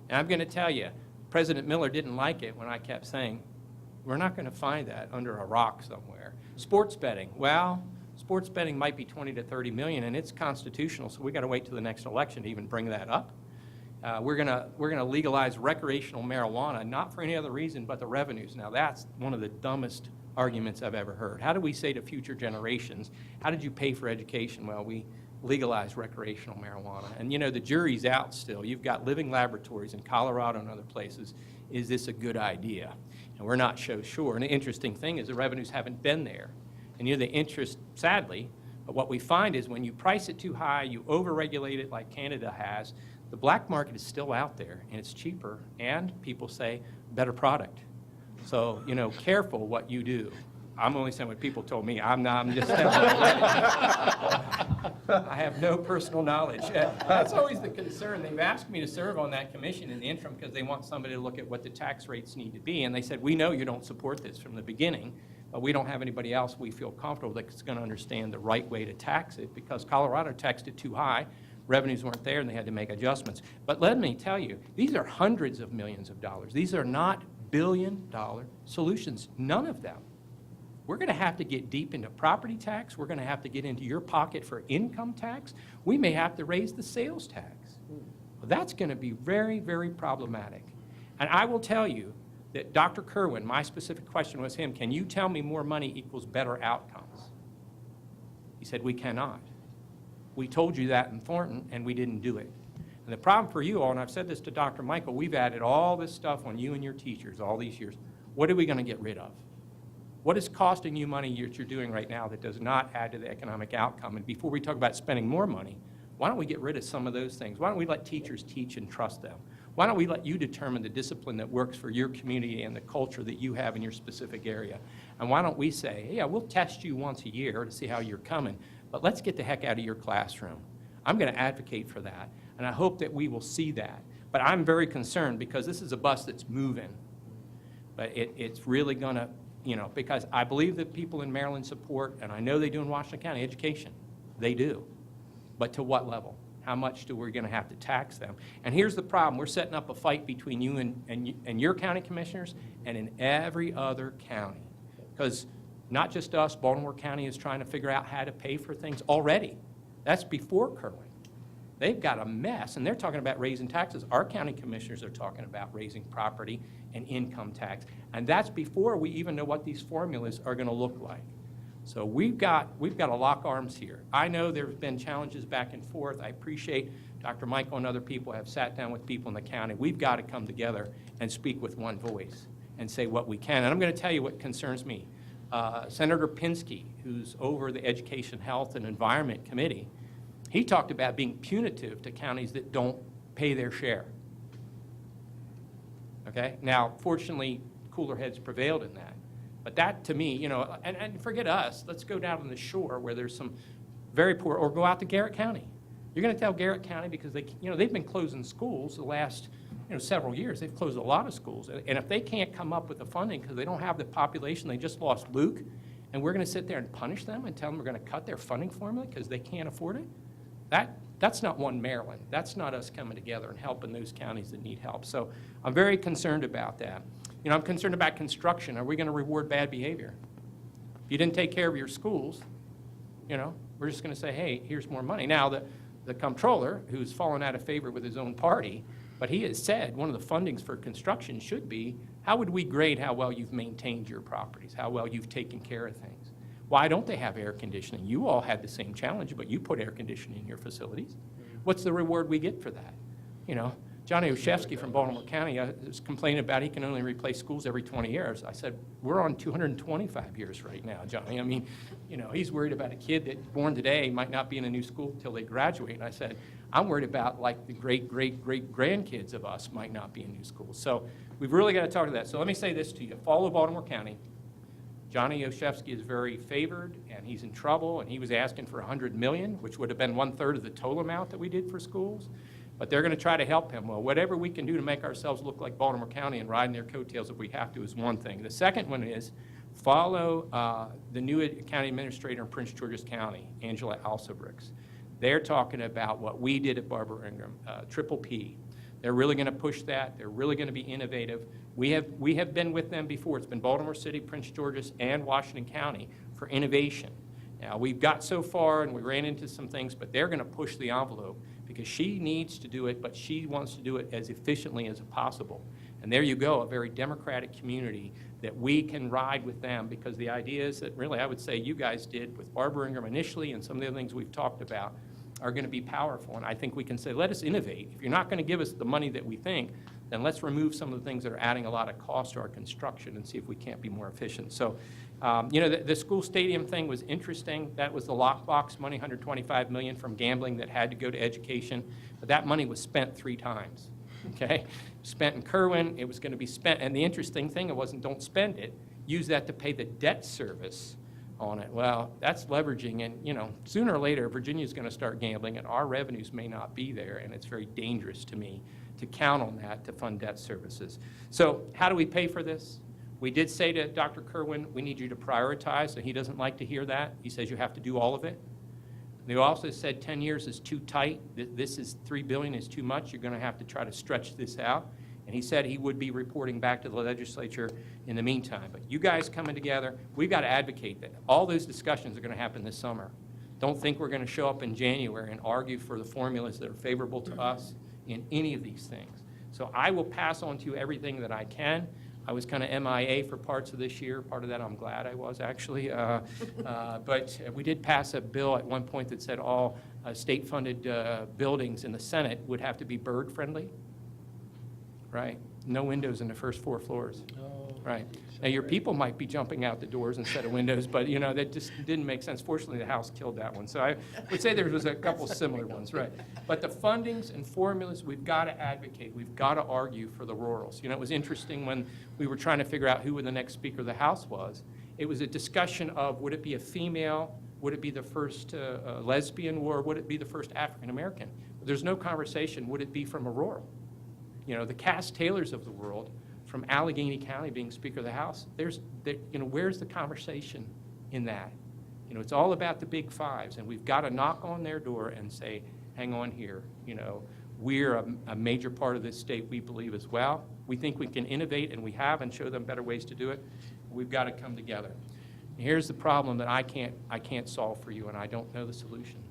And I'm going to tell you, President Miller didn't like it when I kept saying, we're not going to find that under a rock somewhere. Sports betting, well, sports betting might be 20 to 30 million, and it's constitutional, so we got to wait till the next election to even bring that up. We're gonna legalize recreational marijuana, not for any other reason but the revenues. Now that's one of the dumbest arguments I've ever heard. How do we say to future generations, how did you pay for education? Well, we legalize recreational marijuana. And the jury's out still. You've got living laboratories in Colorado and other places. Is this a good idea? And we're not so sure. And the interesting thing is the revenues haven't been there. And the interest, sadly, but what we find is when you price it too high, you overregulate it like Canada has, the black market is still out there and it's cheaper, and people say better product. So, careful what you do. I'm only saying what people told me. I'm just telling you. I have no personal knowledge. That's always the concern. They've asked me to serve on that commission in the interim because they want somebody to look at what the tax rates need to be. And they said, we know you don't support this from the beginning, but we don't have anybody else we feel comfortable that's going to understand the right way to tax it, because Colorado taxed it too high. Revenues weren't there and they had to make adjustments. But let me tell you, these are hundreds of millions of dollars. These are not billion-dollar solutions, none of them. We're going to have to get deep into property tax. We're going to have to get into your pocket for income tax. We may have to raise the sales tax. Well, that's going to be very, very problematic. And I will tell you that Dr. Kerwin, my specific question was him, can you tell me more money equals better outcomes? He said, we cannot. We told you that in Thornton, and we didn't do it. And the problem for you all, and I've said this to Dr. Michael, we've added all this stuff on you and your teachers all these years. What are we going to get rid of? What is costing you money that you're doing right now that does not add to the economic outcome? And before we talk about spending more money, why don't we get rid of some of those things? Why don't we let teachers teach and trust them? Why don't we let you determine the discipline that works for your community and the culture that you have in your specific area? And why don't we say, yeah, we'll test you once a year to see how you're coming, but let's get the heck out of your classroom. I'm going to advocate for that, and I hope that we will see that. But I'm very concerned because this is a bus that's moving. But it's really going to, because I believe that people in Maryland support, and I know they do in Washington County, education. They do. But to what level? How much do we going to have to tax them? And here's the problem. We're setting up a fight between you and your county commissioners and in every other county. Because not just us, Baltimore County is trying to figure out how to pay for things already. That's before Kerwin. They've got a mess, and they're talking about raising taxes. Our county commissioners are talking about raising property and income tax. And that's before we even know what these formulas are going to look like. So we've got to lock arms here. I know there's been challenges back and forth. I appreciate Dr. Michael and other people have sat down with people in the county. We've got to come together and speak with one voice and say what we can. And I'm going to tell you what concerns me. Senator Pinsky, who's over the Education, Health, and Environment Committee, he talked about being punitive to counties that don't pay their share. Okay? Now, fortunately, cooler heads prevailed in that. But that, to me, you know, and forget us. Let's go down on the shore where there's some very poor, or go out to Garrett County. You're going to tell Garrett County because they, you know, they've been closing schools the last, you know, several years. They've closed a lot of schools. And if they can't come up with the funding because they don't have the population, they just lost Luke, and we're going to sit there and punish them and tell them we're going to cut their funding formula because they can't afford it, that's not one Maryland. That's not us coming together and helping those counties that need help. So I'm very concerned about that. You know, I'm concerned about construction. Are we going to reward bad behavior? If you didn't take care of your schools, you know, we're just going to say, hey, here's more money. Now, the comptroller, who's fallen out of favor with his own party, but he has said one of the fundings for construction should be, how would we grade how well you've maintained your properties, how well you've taken care of things? Why don't they have air conditioning? You all had the same challenge, but you put air conditioning in your facilities. What's the reward we get for that? You know, Johnny Oshevsky from Baltimore County was complaining about he can only replace schools every 20 years. I said, we're on 225 years right now, Johnny. I mean, you know, he's worried about a kid that's born today might not be in a new school until they graduate. And I said, I'm worried about like the great-great-great-grandkids of us might not be in new schools. So we've really got to talk to that. So let me say this to you. Follow Baltimore County. Johnny Oshevsky is very favored, and he's in trouble, and he was asking for $100 million, which would have been 1/3 of the total amount that we did for schools. But they're going to try to help him. Well, whatever we can do to make ourselves look like Baltimore County and ride in their coattails if we have to is one thing. The second one is follow the new county administrator in Prince George's County, Angela Alsobrooks. They're talking about what we did at Barbara Ingram, Triple P. They're really going to push that. They're really going to be innovative. We have been with them before. It's been Baltimore City, Prince George's, and Washington County for innovation. Now, we've got so far, and we ran into some things, but they're going to push the envelope because she needs to do it, but she wants to do it as efficiently as possible. And there you go, a very democratic community that we can ride with them, because the idea is that really I would say you guys did with Barbara Ingram initially and some of the other things we've talked about are going to be powerful. And I think we can say, let us innovate. If you're not going to give us the money that we think, then let's remove some of the things that are adding a lot of cost to our construction and see if we can't be more efficient. So, you know, the school stadium thing was interesting. That was the lockbox money, $125 million from gambling that had to go to education. But that money was spent 3 times, okay? Spent in Kerwin, it was going to be spent. And the interesting thing, it wasn't don't spend it, use that to pay the debt service on it. Well, that's leveraging, and you know, sooner or later, Virginia's going to start gambling, and our revenues may not be there, and it's very dangerous to me to count on that to fund debt services. So how do we pay for this? We did say to Dr. Kerwin, we need you to prioritize, and he doesn't like to hear that. He says you have to do all of it. They also said 10 years is too tight. This is $3 billion is too much. You're going to have to try to stretch this out. And he said he would be reporting back to the legislature in the meantime. But you guys coming together, we've got to advocate that. All those discussions are going to happen this summer. Don't think we're going to show up in January and argue for the formulas that are favorable to us in any of these things. So I will pass on to you everything that I can. I was kind of MIA for parts of this year. Part of that I'm glad I was, actually. But we did pass a bill at one point that said all state-funded buildings in the Senate would have to be bird-friendly. Right? No windows in the first 4 floors. Right. Now, your people might be jumping out the doors instead of windows, but, you know, that just didn't make sense. Fortunately, the House killed that one. So I would say there was a couple similar ones, right? But the fundings and formulas, we've got to advocate. We've got to argue for the rurals. You know, it was interesting when we were trying to figure out who the next Speaker of the House was. It was a discussion of, would it be a female? Would it be the first lesbian? Or would it be the first African-American? There's no conversation, would it be from a rural? You know, the Cass Taylors of the world, from Allegheny County being Speaker of the House, you know, where's the conversation in that? You know, it's all about the big fives, and we've got to knock on their door and say, hang on here, you know, we're a major part of this state, we believe as well. We think we can innovate, and we have, and show them better ways to do it. We've got to come together. And here's the problem that I can't solve for you, and I don't know the solution.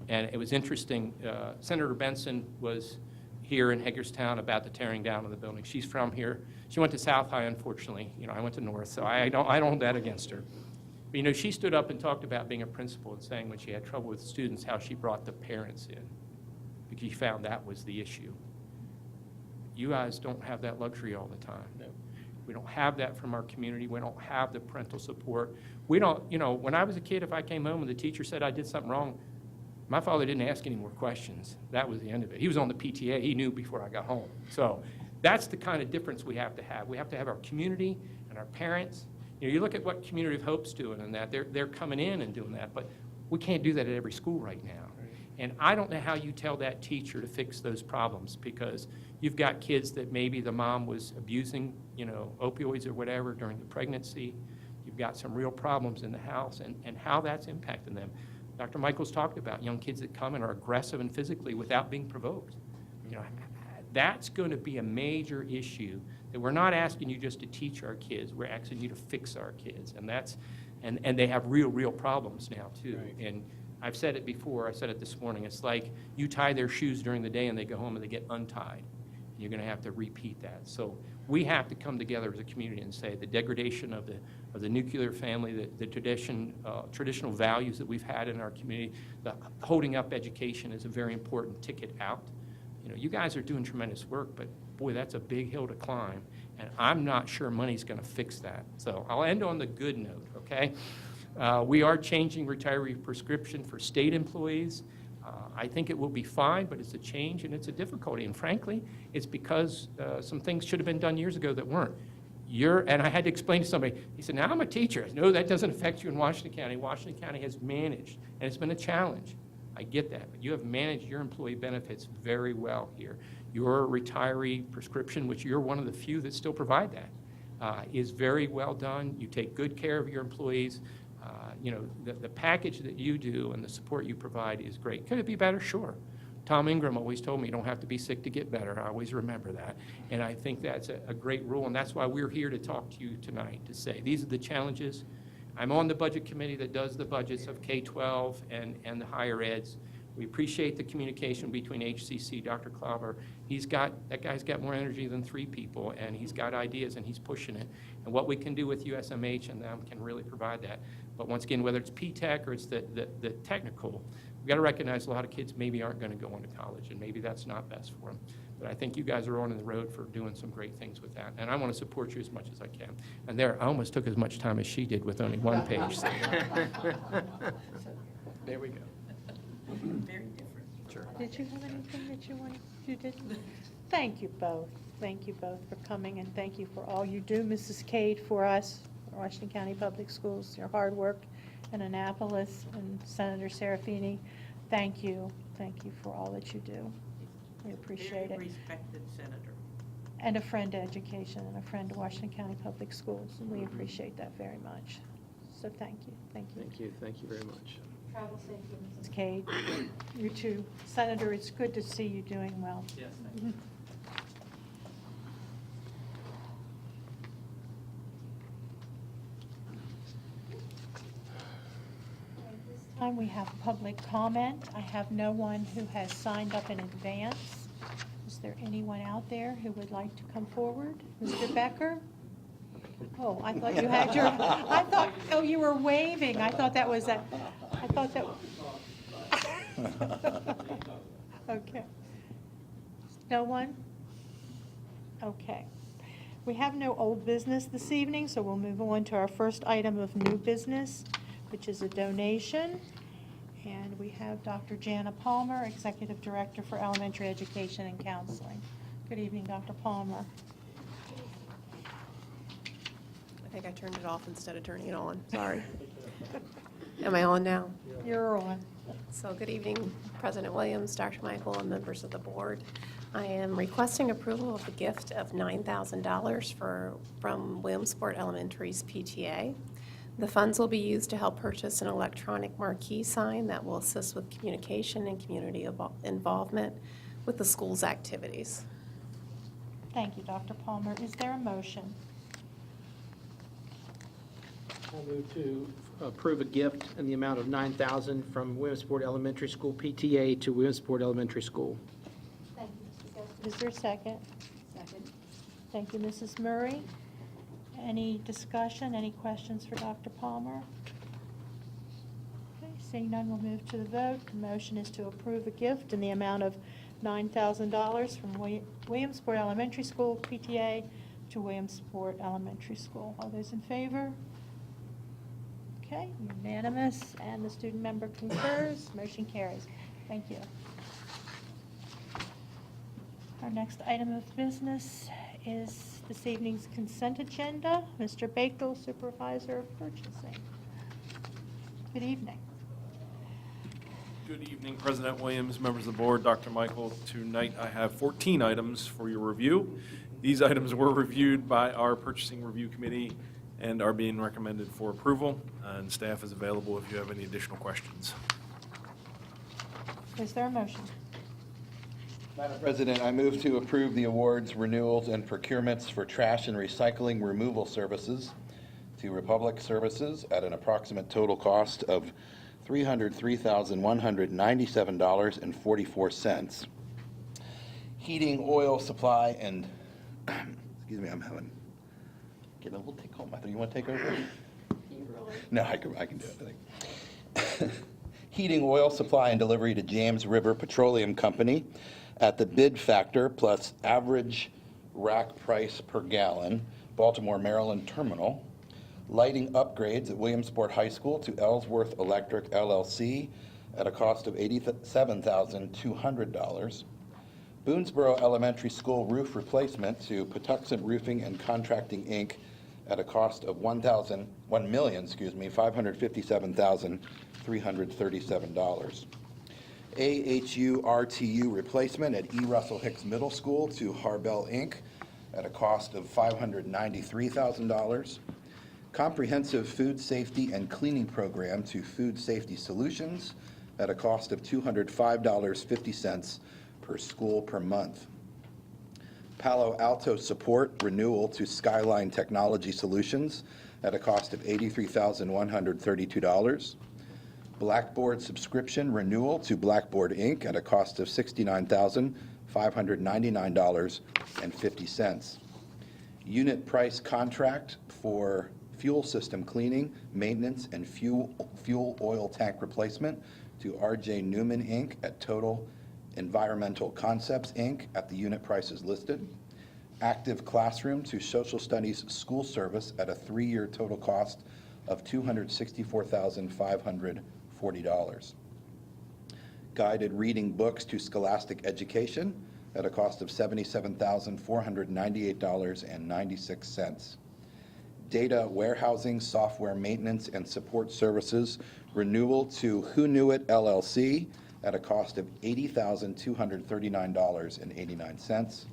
And it was interesting, Senator Benson was here in Hagerstown about the tearing down of the building. She's from here. She went to South High, unfortunately. You know, I went to North, so I don't hold that against her. But, you know, she stood up and talked about being a principal and saying when she had trouble with students, how she brought the parents in. because you found that was the issue. You guys don't have that luxury all the time. No. We don't have that from our community. We don't have the parental support. We don't, when I was a kid, if I came home and the teacher said I did something wrong, my father didn't ask any more questions. That was the end of it. He was on the PTA. He knew before I got home. So that's the kind of difference we have to have. We have to have our community and our parents. You look at what Community of Hope's doing and that. They're coming in and doing that. But we can't do that at every school right now. And I don't know how you tell that teacher to fix those problems, because you've got kids that maybe the mom was abusing, opioids or whatever during the pregnancy. You've got some real problems in the house, and how that's impacting them. Dr. Michaels talked about young kids that come and are aggressive and physically without being provoked. That's going to be a major issue that we're not asking you just to teach our kids. We're asking you to fix our kids, and they have real problems now too. Right. And I've said it before. I said it this morning. It's like you tie their shoes during the day and they go home and they get untied. And you're going to have to repeat that. So we have to come together as a community and say the degradation of the nuclear family, the traditional values that we've had in our community, the holding up education is a very important ticket out. You guys are doing tremendous work, but boy, that's a big hill to climb, and I'm not sure money's going to fix that. So I'll end on the good note, okay? We are changing retiree prescription for state employees. I think it will be fine, but it's a change and it's a difficulty. And frankly, it's because some things should have been done years ago that weren't. And I had to explain to somebody, he said, now I'm a teacher. I said, no, that doesn't affect you in Washington County. Washington County has managed, and it's been a challenge. I get that, but you have managed your employee benefits very well here. Your retiree prescription, which you're one of the few that still provide that, is very well done. You take good care of your employees. The package that you do and the support you provide is great. Could it be better? Sure. Tom Ingram always told me you don't have to be sick to get better. I always remember that. And I think that's a great rule, and that's why we're here to talk to you tonight, to say these are the challenges. I'm on the budget committee that does the budgets of K-12 and the higher eds. We appreciate the communication between HCC, Dr. Klauber. That guy's got more energy than 3 people, and he's got ideas, and he's pushing it. And what we can do with USMH and them can really provide that. But once again, whether it's P-TECH or it's the technical, we've got to recognize a lot of kids maybe aren't going to go on to college, and maybe that's not best for them. But I think you guys are on the road for doing some great things with that. And I want to support you as much as I can. And I almost took as much time as she did with only 1 page. So. There we go. Very different. Sure. Did you have anything that you didn't? Thank you both. Thank you both for coming, and thank you for all you do, Mrs. Cade, for us, Washington County Public Schools, your hard work in Annapolis, and Senator Serafini. Thank you. Thank you for all that you do. We appreciate Very it. respected senator. And a friend to education and a friend to Washington County Public Schools, and we appreciate that very much. So thank you. Thank you. Thank you. Thank you very much. Travel safely, Mrs. Cade. You too. Senator, it's good to see you doing well. Yes, At this time, we have public comment. I have no one who has signed up in advance. Is there anyone out there who would like to come forward? Mr. Becker? Oh, I thought you had your, you were waving. I thought that was Okay. No one? Okay. We have no old business this evening, so we'll move on to our first item of new business, which is a donation. And we have Dr. Jana Palmer, Executive Director for Elementary Education and Counseling. Good evening, Dr. Palmer. I think I turned it off instead of turning it on. Sorry. Am I on now? You're on. So good evening, President Williams, Dr. Michael, and members of the board. I am requesting approval of the gift of $9,000 from Williamsport Elementary's PTA. The funds will be used to help purchase an electronic marquee sign that will assist with communication and community involvement with the school's activities. Thank you, Dr. Palmer. Is there a motion? I'll move to approve a gift in the amount of $9,000 from Williamsport Elementary School PTA to Williamsport Elementary School. Thank you, Mrs. Guthrie. Is there a second? Second. Thank you, Mrs. Murray. Any discussion, any questions for Dr. Palmer? Okay, seeing none, we'll move to the vote. The motion is to approve a gift in the amount of $9,000 from Williamsport Elementary School PTA to Williamsport Elementary School. All those in favor? Okay, unanimous, and the student member concurs. Motion carries. Thank you. Our next item of business is this evening's consent agenda. Mr. Bakel, Supervisor of Purchasing. Good evening. Good evening, President Williams, members of the board, Dr. Michael. Tonight I have 14 items for your review. These items were reviewed by our Purchasing Review Committee and are being recommended for approval, and staff is available if you have any additional questions. Is there a motion? Madam President, I move to approve the awards, renewals, and procurements for trash and recycling removal services to Republic Services at an approximate total cost of $303,197.44. Heating, oil supply, and, excuse me, I'm getting a little tick home. You want to take over? No, I can do it, I think. Heating, oil supply, and delivery to James River Petroleum Company at the bid factor plus average rack price per gallon, Baltimore, Maryland Terminal. Lighting upgrades at Williamsport High School to Ellsworth Electric LLC at a cost of $87,200. Boonesboro Elementary School roof replacement to Patuxent Roofing and Contracting, Inc. at a cost of $1,057,337. AHU RTU replacement at E. Russell Hicks Middle School to Harbell, Inc. at a cost of $593,000. Comprehensive Food Safety and Cleaning Program to Food Safety Solutions at a cost of $205.50 per school per month. Palo Alto Support renewal to Skyline Technology Solutions at a cost of $83,132. Blackboard subscription renewal to Blackboard, Inc. at a cost of $69,599.50. Unit price contract for fuel system cleaning, maintenance, and fuel oil tank replacement to R.J. Newman, Inc. at Total Environmental Concepts, Inc. at the unit prices listed. Active Classroom to Social Studies School Service at a 3-year total cost of $264,540. Guided reading books to Scholastic Education at a cost of $77,498.96. Data warehousing, software maintenance, and support services renewal to Who Knew It LLC at a cost of $80,239.89.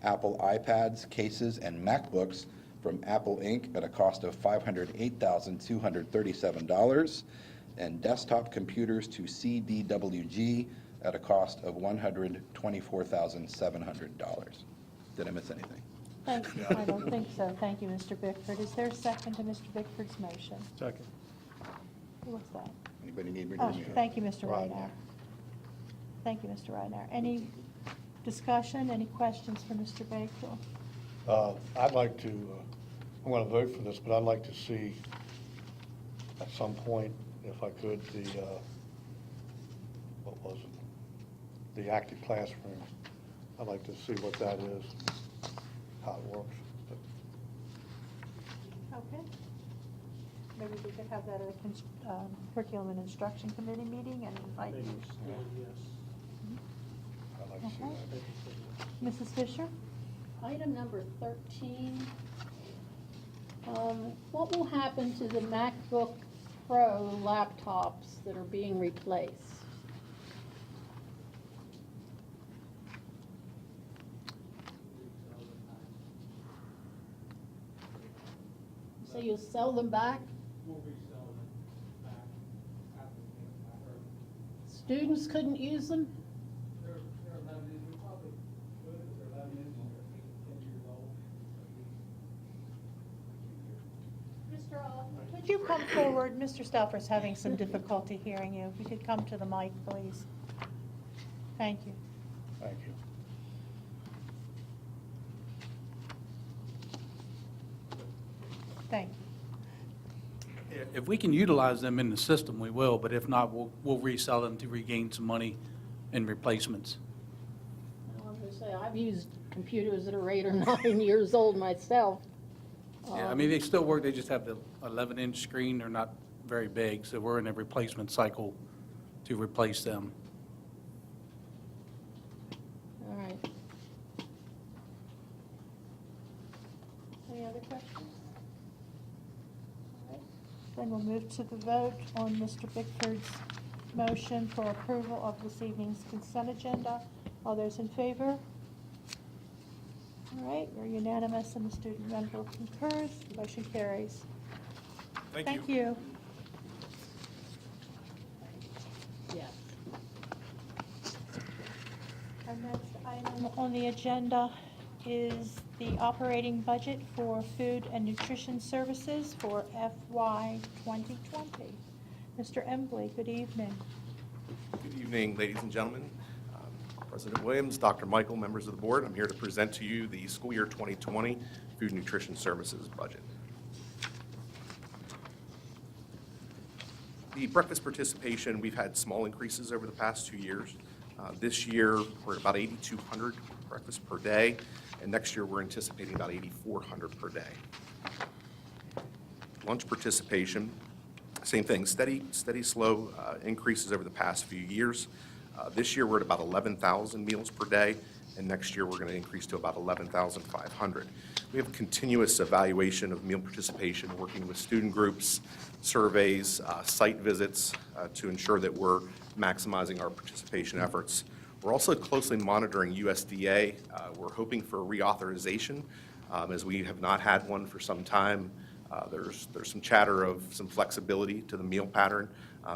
Apple iPads, cases, and MacBooks from Apple Inc. at a cost of $508,237. And desktop computers to CDWG at a cost of $124,700. Did I miss anything? Thank you. I don't think so. Thank you, Mr. Bickford. Is there a second to Mr. Bickford's motion? Second. Who was that? Anybody need me to Oh, do thank you, Mr. Reiner. Thank you, Mr. Reiner. Any discussion, any questions for Mr. Bakewell? I'd like to, I'm going to vote for this, but I'd like to see at some point, if I could, what was it? The active classroom. I'd like to see what that is, how it works. Okay. Maybe we could have that at a curriculum and instruction committee meeting and invite you. I'd like to see Okay. that. Mrs. Fisher? Item number 13. What will happen to the MacBook Pro laptops that are being replaced? So you'll sell them back? We'll resell them back after Students couldn't use them? They're 11 inches, we probably could, if they're 11 inches, they're 10 years old. Could you come forward? Mr. Stauffer's having some difficulty hearing you. If you could come to the mic, please. Thank you. Thank you. Thank you. If we can utilize them in the system, we will, but if not, we'll resell them to regain some money in replacements. say, I've used computers that are 8 or 9 years old myself. Yeah, I mean, they still work, they just have the 11-inch screen, they're not very big, so we're in a replacement cycle to replace them. All right. Any other questions? All right. Then we'll move to the vote on Mr. Bickford's motion for approval of this evening's consent agenda. All those in favor? All right, we're unanimous and the student member concurs. Motion carries. Thank you. Yes. Our next item on the agenda is the operating budget for food and nutrition services for FY 2020. Mr. Embley, good evening. Good evening, ladies and gentlemen. President Williams, Dr. Michael, members of the board, I'm here to present to you the school year 2020 food and nutrition services budget. The breakfast participation, we've had small increases over the past 2 years. This year, we're at about 8,200 breakfasts per day, and next year we're anticipating about 8,400 per day. Lunch participation, same thing, steady, slow increases over the past few years. This year, we're at about 11,000 meals per day, and next year, we're going to increase to about 11,500. We have continuous evaluation of meal participation, working with student groups, surveys, site visits to ensure that we're maximizing our participation efforts. We're also closely monitoring USDA. We're hoping for a reauthorization, as we have not had one for some time. There's some chatter of some flexibility to the meal pattern,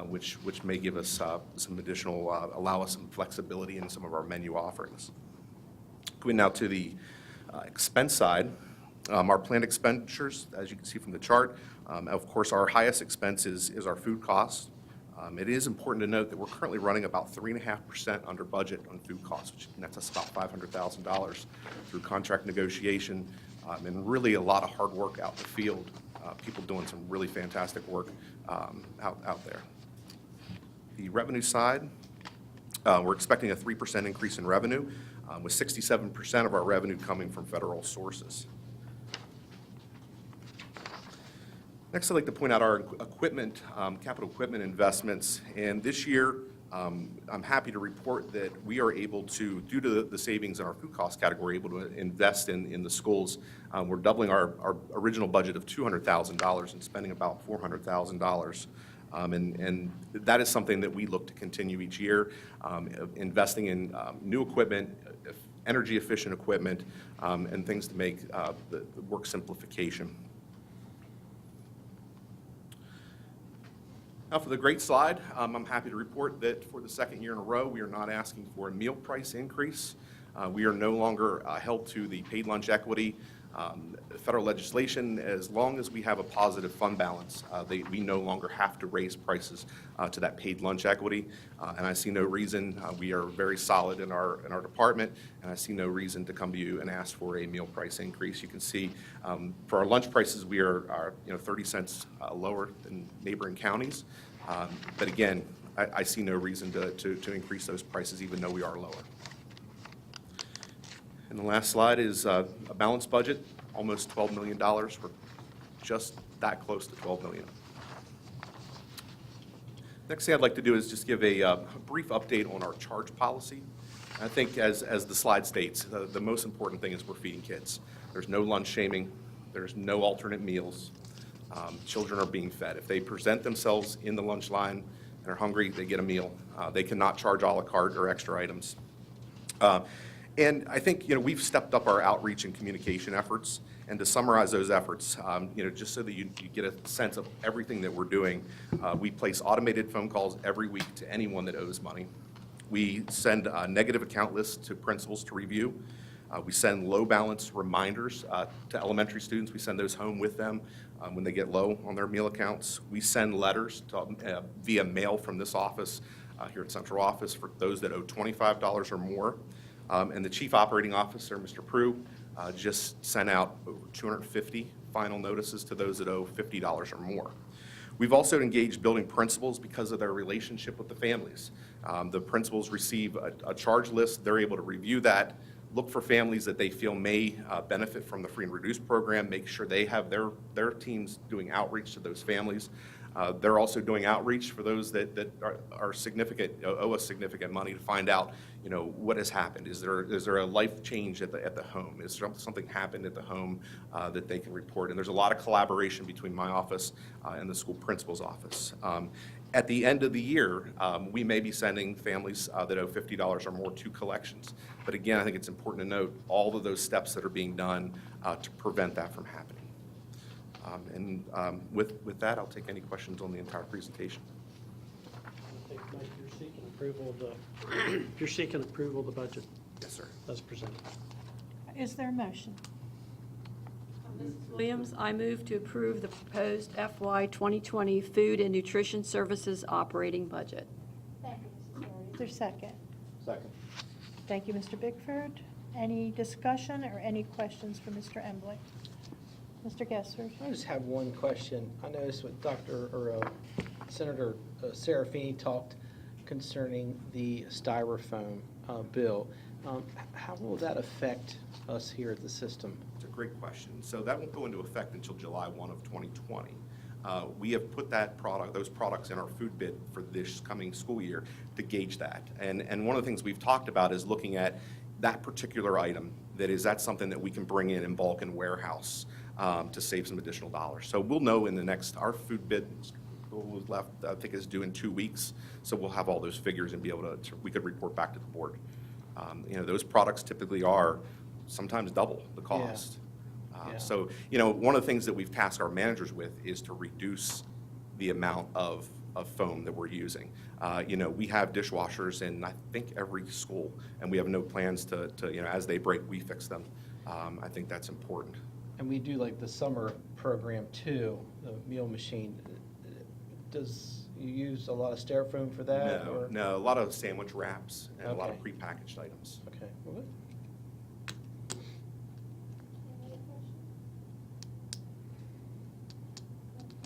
which may give us some additional, allow us some flexibility in some of our menu offerings. Going now to the expense side, our planned expenditures, as you can see from the chart, of course, our highest expense is our food costs. It is important to note that we're currently running about 3.5% under budget on food costs, which nets us about $500,000 through contract negotiation, and really a lot of hard work out in the field, people doing some really fantastic work out there. The revenue side, we're expecting a 3% increase in revenue, with 67% of our revenue coming from federal sources. Next, I'd like to point out our equipment, capital equipment investments. And this year, I'm happy to report that we are able to, due to the savings in our food cost category, able to invest in the schools. We're doubling our original budget of $200,000 and spending about $400,000. And that is something that we look to continue each year, investing in new equipment, energy efficient equipment, and things to make the work simplification. Now for the great slide, I'm happy to report that for the second year in a row, we are not asking for a meal price increase. We are no longer held to the paid lunch equity. Federal legislation, as long as we have a positive fund balance, we no longer have to raise prices to that paid lunch equity. And I see no reason, we are very solid in our department, and I see no reason to come to you and ask for a meal price increase. You can see for our lunch prices, we are 30 cents lower than neighboring counties. But again, I see no reason to increase those prices, even though we are lower. And the last slide is a balanced budget, almost $12 million. We're just that close to $12 million. Next thing I'd like to do is just give a brief update on our charge policy. I think as the slide states, the most important thing is we're feeding kids. There's no lunch shaming. There's no alternate meals. Children are being fed. If they present themselves in the lunch line and are hungry, they get a meal. They cannot charge a la carte or extra items. And I think, we've stepped up our outreach and communication efforts. And to summarize those efforts, just so that you get a sense of everything that we're doing, we place automated phone calls every week to anyone that owes money. We send negative account lists to principals to review. We send low balance reminders to elementary students. We send those home with them when they get low on their meal accounts. We send letters via mail from this office here at Central Office for those that owe $25 or more. And the Chief Operating Officer, Mr. Prue, just sent out over 250 final notices to those that owe $50 or more. We've also engaged building principals because of their relationship with the families. The principals receive a charge list. They're able to review that, look for families that they feel may benefit from the free and reduced program, make sure they have their teams doing outreach to those families. They're also doing outreach for those that are significant, owe us significant money to find out, what has happened. Is there a life change at the home? Is something happened at the home that they can report? And there's a lot of collaboration between my office and the school principal's office. At the end of the year, we may be sending families that owe $50 or more to collections. But again, I think it's important to note all of those steps that are being done to prevent that from happening. With that, I'll take any questions on the entire presentation. I think, Mike, you're seeking approval of the budget Yes, sir. as presented. Is there a motion? Williams, I move to approve the proposed FY 2020 Food and Nutrition Services operating budget. Thank you, Mrs. Berry. Is there a second? Second. Thank you, Mr. Bickford. Any discussion or any questions for Mr. Embley? Mr. Gessler? I just have one question. I noticed what Senator Serafini talked concerning the styrofoam bill. How will that affect us here at the system? It's a great question. So that won't go into effect until July 1 of 2020. We have put those products in our food bid for this coming school year to gauge that. And one of the things we've talked about is looking at that particular item. That's something that we can bring in bulk and warehouse to save some additional dollars. So we'll know our food bid was left, I think, is due in 2 weeks. So we'll have all those figures and be able we could report back to the board. Those products typically are sometimes double the cost. Yeah. So, one of the things that we've tasked our managers with is to reduce the amount of foam that we're using. We have dishwashers in, I think, every school, and we have no plans to as they break, we fix them. I think that's important. And we do like the summer program too, the meal machine. Does you use a lot of styrofoam for that? or- No, a lot of sandwich wraps and a lot of Okay. prepackaged items. Okay, well, good.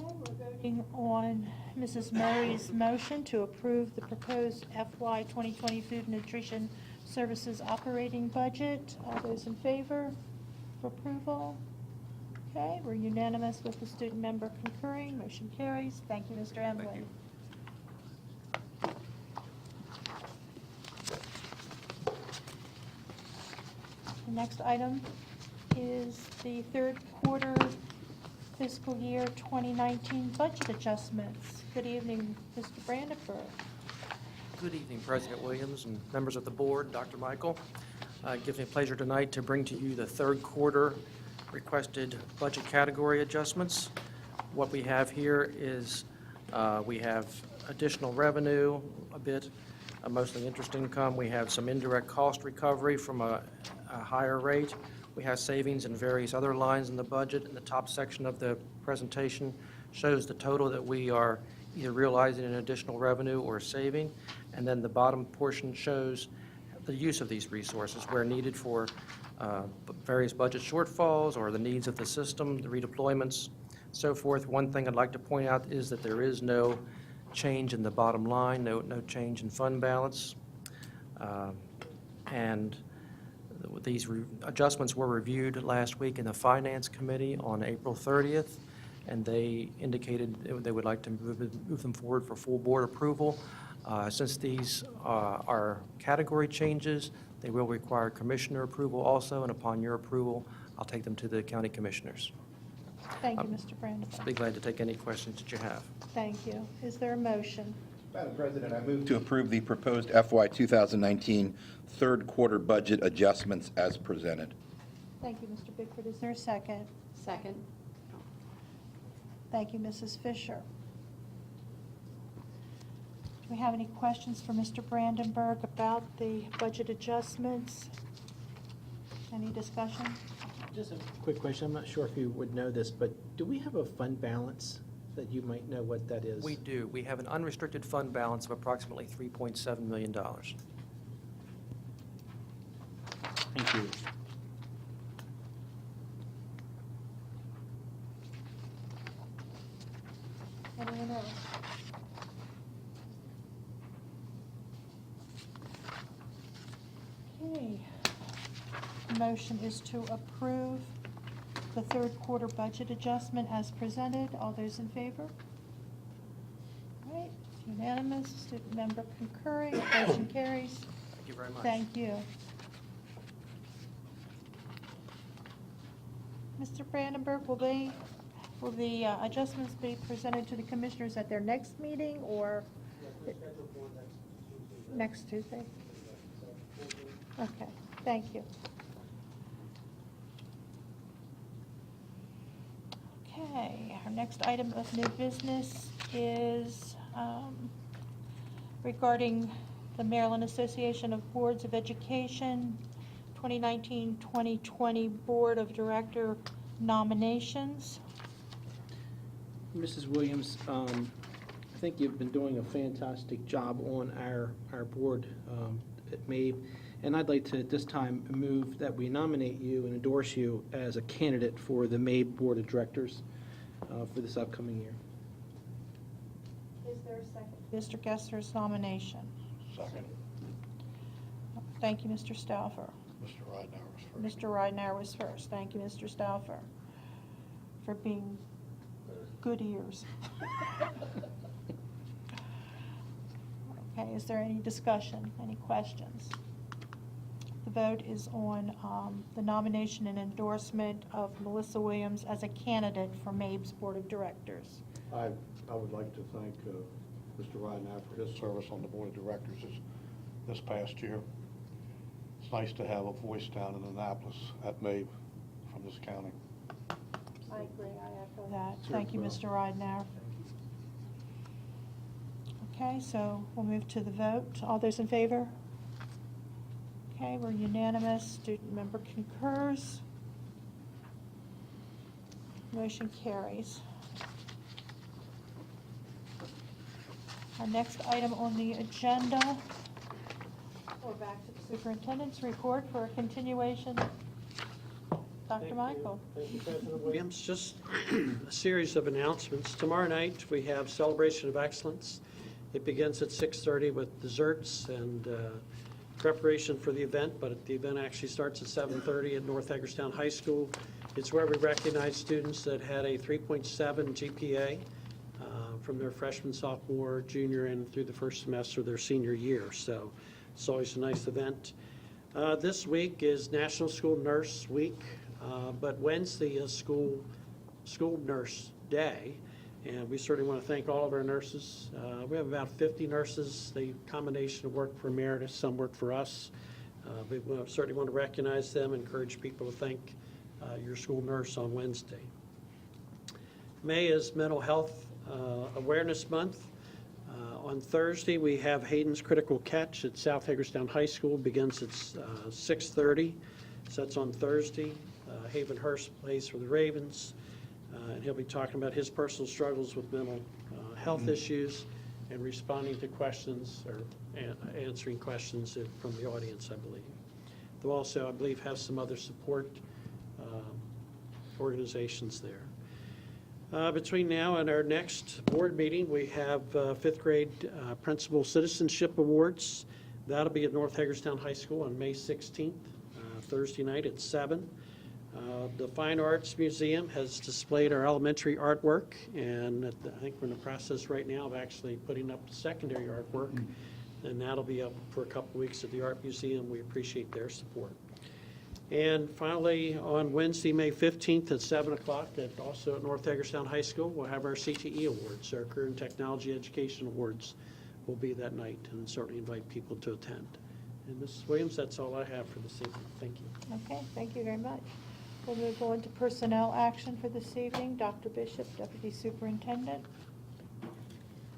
Okay, we're voting on Mrs. Murray's motion to approve the proposed FY 2020 Food and Nutrition Services operating budget. All those in favor for approval? Okay, we're unanimous with the student member concurring. Motion carries. Thank you, Mr. Embley. Thank you. The next item is the third quarter fiscal year 2019 budget adjustments. Good evening, Mr. Brandenburg. Good evening, President Williams and members of the board, Dr. Michael. It gives me pleasure tonight to bring to you the third quarter requested budget category adjustments. What we have here is we have additional revenue, a bit, mostly interest income. We have some indirect cost recovery from a higher rate. We have savings in various other lines in the budget. In the top section of the presentation shows the total that we are either realizing in additional revenue or saving. And then the bottom portion shows the use of these resources where needed for various budget shortfalls or the needs of the system, the redeployments, so forth. One thing I'd like to point out is that there is no change in the bottom line, no change in fund balance. And these adjustments were reviewed last week in the Finance Committee on April 30th, and they indicated they would like to move them forward for full board approval. Since these are category changes, they will require commissioner approval also, and upon your approval, I'll take them to the county commissioners. Thank you, Mr. Brandenburg. Be glad to take any questions that you have. Thank you. Is there a motion? Madam President, I move to approve the proposed FY 2019 third quarter budget adjustments as presented. Thank you, Mr. Bickford. Is there a second? Second. Thank you, Mrs. Fisher. Do we have any questions for Mr. Brandenburg about the budget adjustments? Any discussion? Just a quick question. I'm not sure if you would know this, but do we have a fund balance that you might know what that is? We do. We have an unrestricted fund balance of approximately $3.7 million. Thank you. Anyone else? Okay. motion is to approve the third quarter budget adjustment as presented. All those in favor? All right, unanimous, student member concurring, motion carries. Thank you very much. Thank you. Mr. Brandenburg, will the adjustments be presented to the commissioners at their next meeting or next Tuesday? Okay, thank you. Okay, our next item of new business is regarding the Maryland Association of Boards of Education 2019-2020 Board of Director nominations. Mrs. Williams, I think you've been doing a fantastic job on our board at MABE, and I'd like to at this time move that we nominate you and endorse you as a candidate for the MABE Board of Directors for this upcoming year. Is there a second? Mr. Gessler's nomination. Second. Thank you, Mr. Stauffer. Mr. Ridenhour was first. Mr. Ridenhour was first. Thank you, Mr. Stauffer, for being good ears. Okay, is there any discussion, any questions? The vote is on the nomination and endorsement of Melissa Williams as a candidate for MABE's Board of Directors. I would like to thank Mr. Ridenhour for his service on the Board of Directors this past year. It's nice to have a voice down in Annapolis at MABE from this county. I agree, I echo that. Thank you, Mr. Ridenhour. Okay, so we'll move to the vote. All those in favor? Okay, we're unanimous. Student member concurs. Motion carries. Our next item on the agenda, we're back to the superintendent's report for a continuation. Dr. Michael. Thank you, President Williams. Just a series of announcements. Tomorrow night, we have Celebration of Excellence. It begins at 6:30 with desserts and preparation for the event, but the event actually starts at 7:30 at North Hagerstown High School. It's where we recognize students that had a 3.7 GPA from their freshman, sophomore, junior, and through the first semester of their senior year. So it's always a nice event. This week is National School Nurse Week, but Wednesday is School Nurse Day. And we certainly want to thank all of our nurses. We have about 50 nurses. The combination of work for Emeritus, some work for us. We certainly want to recognize them, encourage people to thank your school nurse on Wednesday. May is Mental Health Awareness Month. On Thursday, we have Hayden's Critical Catch at South Hagerstown High School. Begins at 6:30. So that's on Thursday. Haven Hurst plays for the Ravens. And he'll be talking about his personal struggles with mental health issues and responding to questions or answering questions from the audience, I believe. They'll also, I believe, have some other support organizations there. Between now and our next board meeting, we have fifth grade Principal Citizenship Awards. That'll be at North Hagerstown High School on May 16th, Thursday night at 7. The Fine Arts Museum has displayed our elementary artwork, and I think we're in the process right now of actually putting up the secondary artwork, and that'll be up for a couple of weeks at the Art Museum. We appreciate their support. And finally, on Wednesday, May 15th at 7 o'clock, also at North Hagerstown High School, we'll have our CTE Awards, our Career and Technology Education Awards will be that night, and certainly invite people to attend. And Mrs. Williams, that's all I have for this evening. Thank you. Okay, thank you very much. We'll move on to personnel action for this evening. Dr. Bishop, Deputy Superintendent.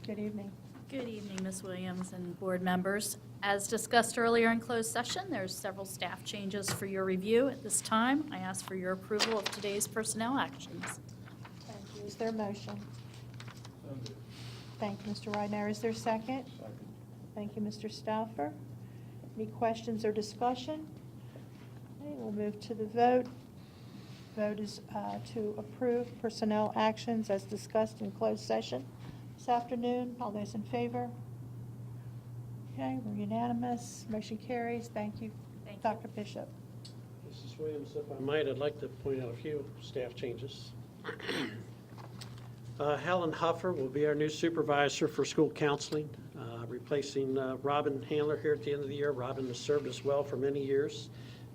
Good evening. Good evening, Ms. Williams and board members. As discussed earlier in closed session, there's several staff changes for your review at this time. I ask for your approval of today's personnel actions. Thank you. Is there a motion? Thank you, Mr. Ridenhour. Is there a second? Second. Thank you, Mr. Stauffer. Any questions or discussion? Okay, we'll move to the vote. Vote is to approve personnel actions as discussed in closed session this afternoon. All those in favor? Okay, we're unanimous. Motion carries. Thank you, Dr. Bishop. Mrs. Williams, if I might, I'd like to point out a few staff changes. Helen Huffer will be our new supervisor for school counseling, replacing Robin Handler here at the end of the year. Robin has served us well for many years,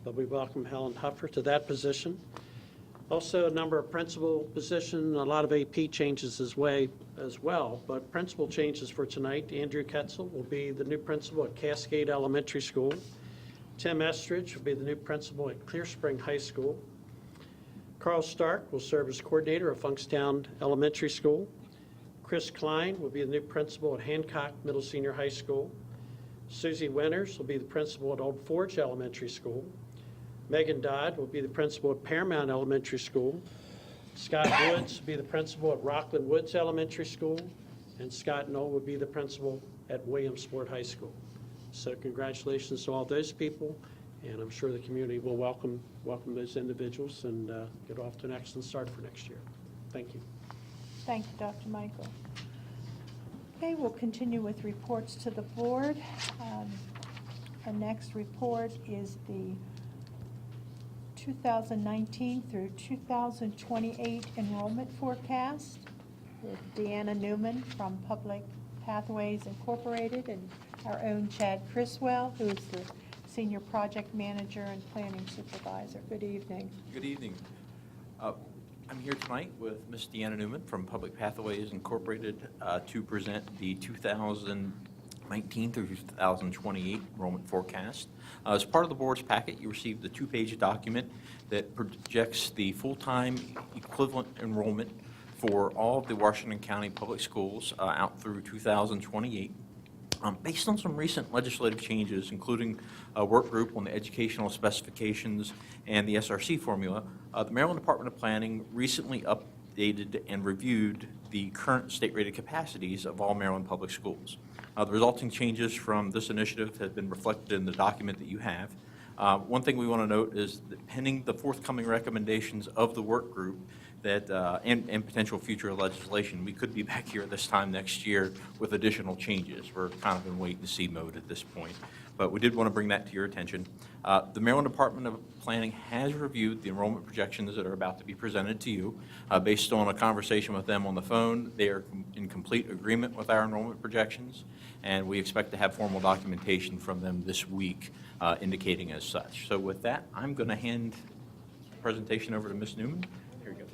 but we welcome Helen Huffer to that position. Also, a number of principal positions, a lot of AP changes as well, but principal changes for tonight. Andrew Ketzel will be the new principal at Cascade Elementary School. Tim Estridge will be the new principal at Clear Spring High School. Carl Stark will serve as coordinator of Funkstown Elementary School. Chris Klein will be the new principal at Hancock Middle Senior High School. Susie Winters will be the principal at Old Forge Elementary School. Megan Dodd will be the principal at Paramount Elementary School. Scott Woods will be the principal at Rockland Woods Elementary School. And Scott Knoll will be the principal at Williamsport High School. So congratulations to all those people, and I'm sure the community will welcome those individuals and get off to an excellent start for next year. Thank you. Thank you, Dr. Michael. Okay, we'll continue with reports to the board. The next report is the 2019 through 2028 enrollment forecast with Deanna Newman from Public Pathways Incorporated and our own Chad Criswell, who is the Senior Project Manager and Planning Supervisor. Good evening. Good evening. I'm here tonight with Ms. Deanna Newman from Public Pathways Incorporated to present the 2019 through 2028 enrollment forecast. As part of the board's packet, you received the two-page document that projects the full-time equivalent enrollment for all of the Washington County Public Schools out through 2028. Based on some recent legislative changes, including a work group on the educational specifications and the SRC formula, the Maryland Department of Planning recently updated and reviewed the current state-rated capacities of all Maryland public schools. The resulting changes from this initiative have been reflected in the document that you have. One thing we want to note is that pending the forthcoming recommendations of the work group, that and potential future legislation, we could be back here this time next year with additional changes. We're kind of in wait-and-see mode at this point, but we did want to bring that to your attention. The Maryland Department of Planning has reviewed the enrollment projections that are about to be presented to you. Based on a conversation with them on the phone, they are in complete agreement with our enrollment projections, and we expect to have formal documentation from them this week indicating as such. So with that, I'm going to hand the presentation over to Ms. Newman. Here you go.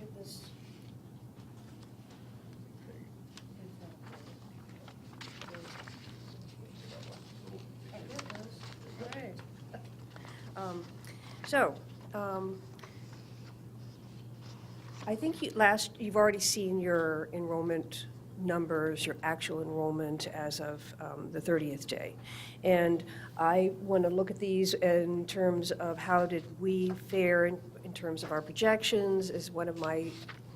I think you've already seen your enrollment numbers, your actual enrollment as of the 30th day. And I want to look at these in terms of how did we fare in terms of our projections as one of my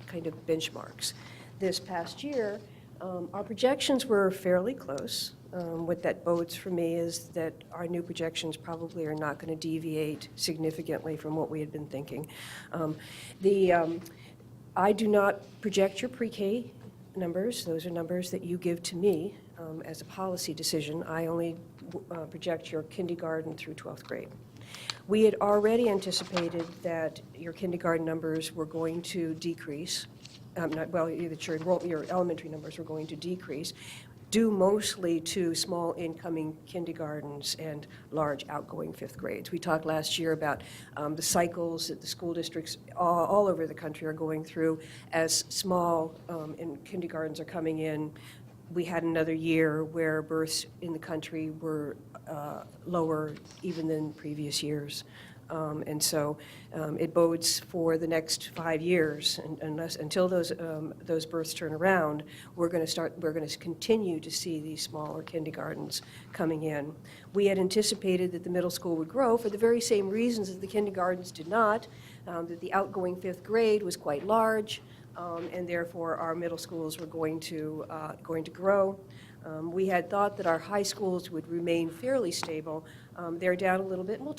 kind of benchmarks. This past year, our projections were fairly close. What that bodes for me is that our new projections probably are not going to deviate significantly from what we had been thinking. I do not project your pre-K numbers. Those are numbers that you give to me as a policy decision. I only project your kindergarten through 12th grade. We had already anticipated that your kindergarten numbers were going to decrease. That your elementary numbers were going to decrease, due mostly to small incoming kindergartens and large outgoing fifth grades. We talked last year about the cycles that the school districts all over the country are going through as small and kindergartens are coming in. We had another year where births in the country were lower even than previous years. And so it bodes for the next 5 years, until those births turn around, we're going to continue to see these smaller kindergartens coming in. We had anticipated that the middle school would grow for the very same reasons that the kindergartens did not, that the outgoing fifth grade was quite large, and therefore our middle schools were going to grow. We had thought that our high schools would remain fairly stable. They're down a little bit, and we'll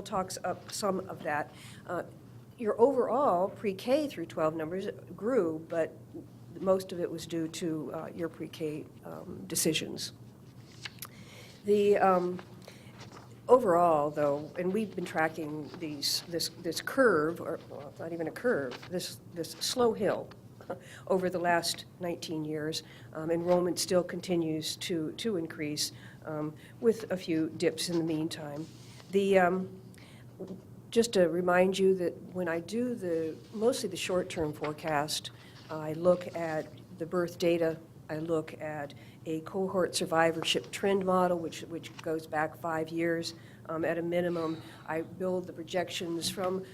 talk some of that. Your overall pre-K through 12 numbers grew, but most of it was due to your pre-K decisions. Overall, though, and we've been tracking this curve, or well, it's not even a curve, this slow hill over the last 19 years. Enrollment still continues to increase with a few dips in the meantime. Just to remind you that when I do mostly the short-term forecast, I look at the birth data, I look at a cohort survivorship trend model, which goes back 5 years. At a minimum, I build the projections from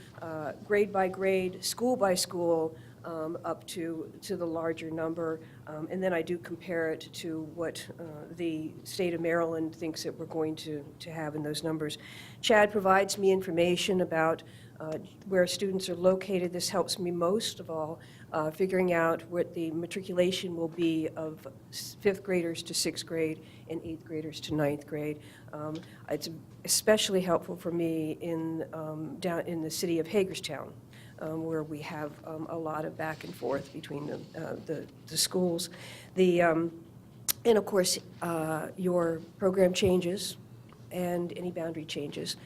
grade by grade, school by school, up to the larger number. And then I do compare it to what the state of Maryland thinks that we're going to have in those numbers. Chad provides me information about where students are located. This helps me most of all figuring out what the matriculation will be of 5th graders to 6th grade and 8th graders to 9th grade. It's especially helpful for me down in the city of Hagerstown, where we have a lot of back and forth between the schools. And of course, your program changes and any boundary changes,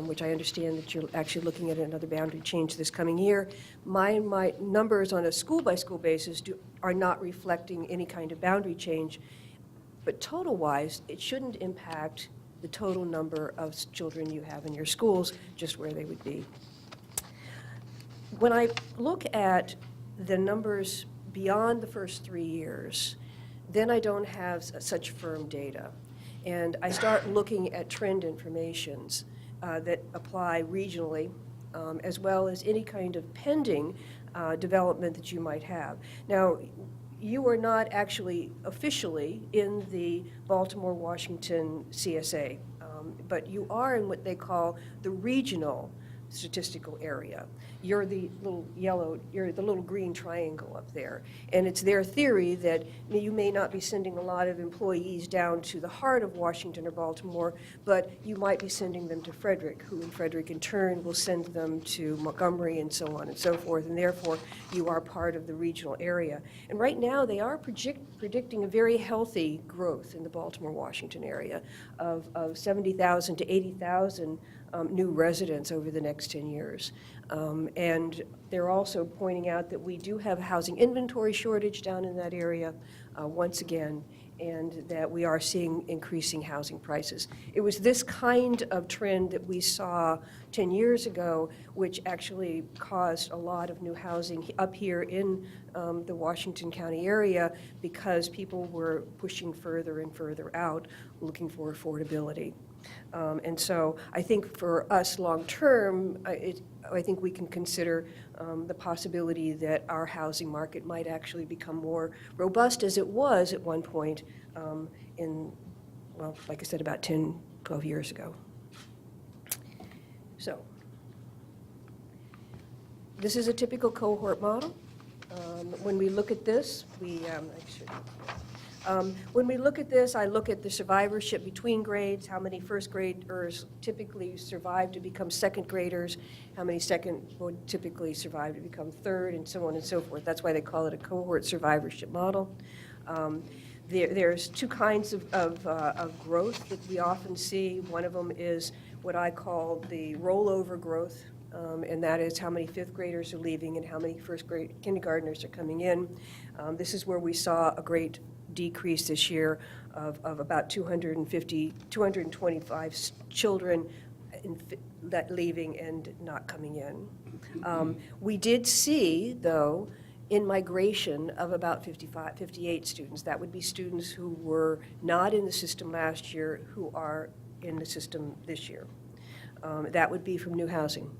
which I understand that you're actually looking at another boundary change this coming year. My numbers on a school-by-school basis are not reflecting any kind of boundary change, but total-wise, it shouldn't impact the total number of children you have in your schools, just where they would be. When I look at the numbers beyond the first 3 years, then I don't have such firm data. And I start looking at trend informations that apply regionally, as well as any kind of pending development that you might have. Now, you are not actually officially in the Baltimore-Washington CSA, but you are in what they call the regional statistical area. You're the little yellow, you're the little green triangle up there. And it's their theory that you may not be sending a lot of employees down to the heart of Washington or Baltimore, but you might be sending them to Frederick, who in Frederick in turn will send them to Montgomery and so on and so forth, and therefore you are part of the regional area. And right now they are predicting a very healthy growth in the Baltimore-Washington area of 70,000 to 80,000 new residents over the next 10 years. And they're also pointing out that we do have a housing inventory shortage down in that area once again, and that we are seeing increasing housing prices. It was this kind of trend that we saw 10 years ago, which actually caused a lot of new housing up here in the Washington County area, because people were pushing further and further out, looking for affordability. And so I think for us long-term, I think we can consider the possibility that our housing market might actually become more robust as it was at one point well, like I said, about 10, 12 years ago. So this is a typical cohort model. When we look at this, when we look at this, I look at the survivorship between grades, how many first graders typically survive to become second graders, how many second would typically survive to become third, and so on and so forth. That's why they call it a cohort survivorship model. There's two kinds of growth that we often see. One of them is what I call the rollover growth, and that is how many fifth graders are leaving and how many first grade kindergartners are coming in. This is where we saw a great decrease this year of about 225 children that leaving and not coming in. We did see, though, in migration of about 58 students. That would be students who were not in the system last year who are in the system this year. That would be from new housing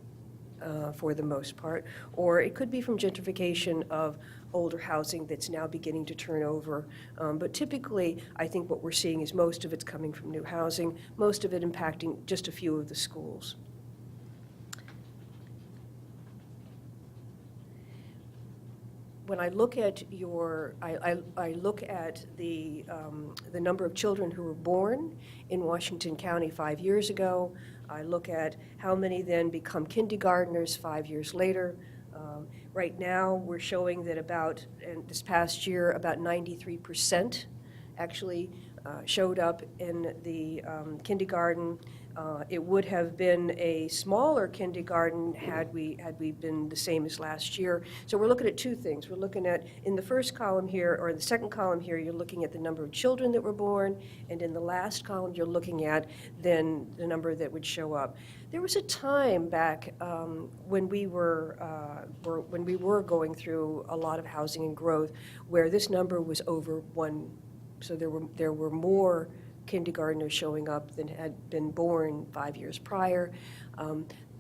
for the most part, or it could be from gentrification of older housing that's now beginning to turn over. But typically, I think what we're seeing is most of it's coming from new housing, most of it impacting just a few of the schools. When I look at I look at the number of children who were born in Washington County 5 years ago. I look at how many then become kindergartners 5 years later. Right now, we're showing that this past year, about 93% actually showed up in the kindergarten. It would have been a smaller kindergarten had we been the same as last year. So we're looking at two things. We're looking at, in the first column here, or the second column here, you're looking at the number of children that were born, and in the last column, you're looking at then the number that would show up. There was a time back when we were going through a lot of housing and growth where this number was over 1. So there were more kindergartners showing up than had been born 5 years prior.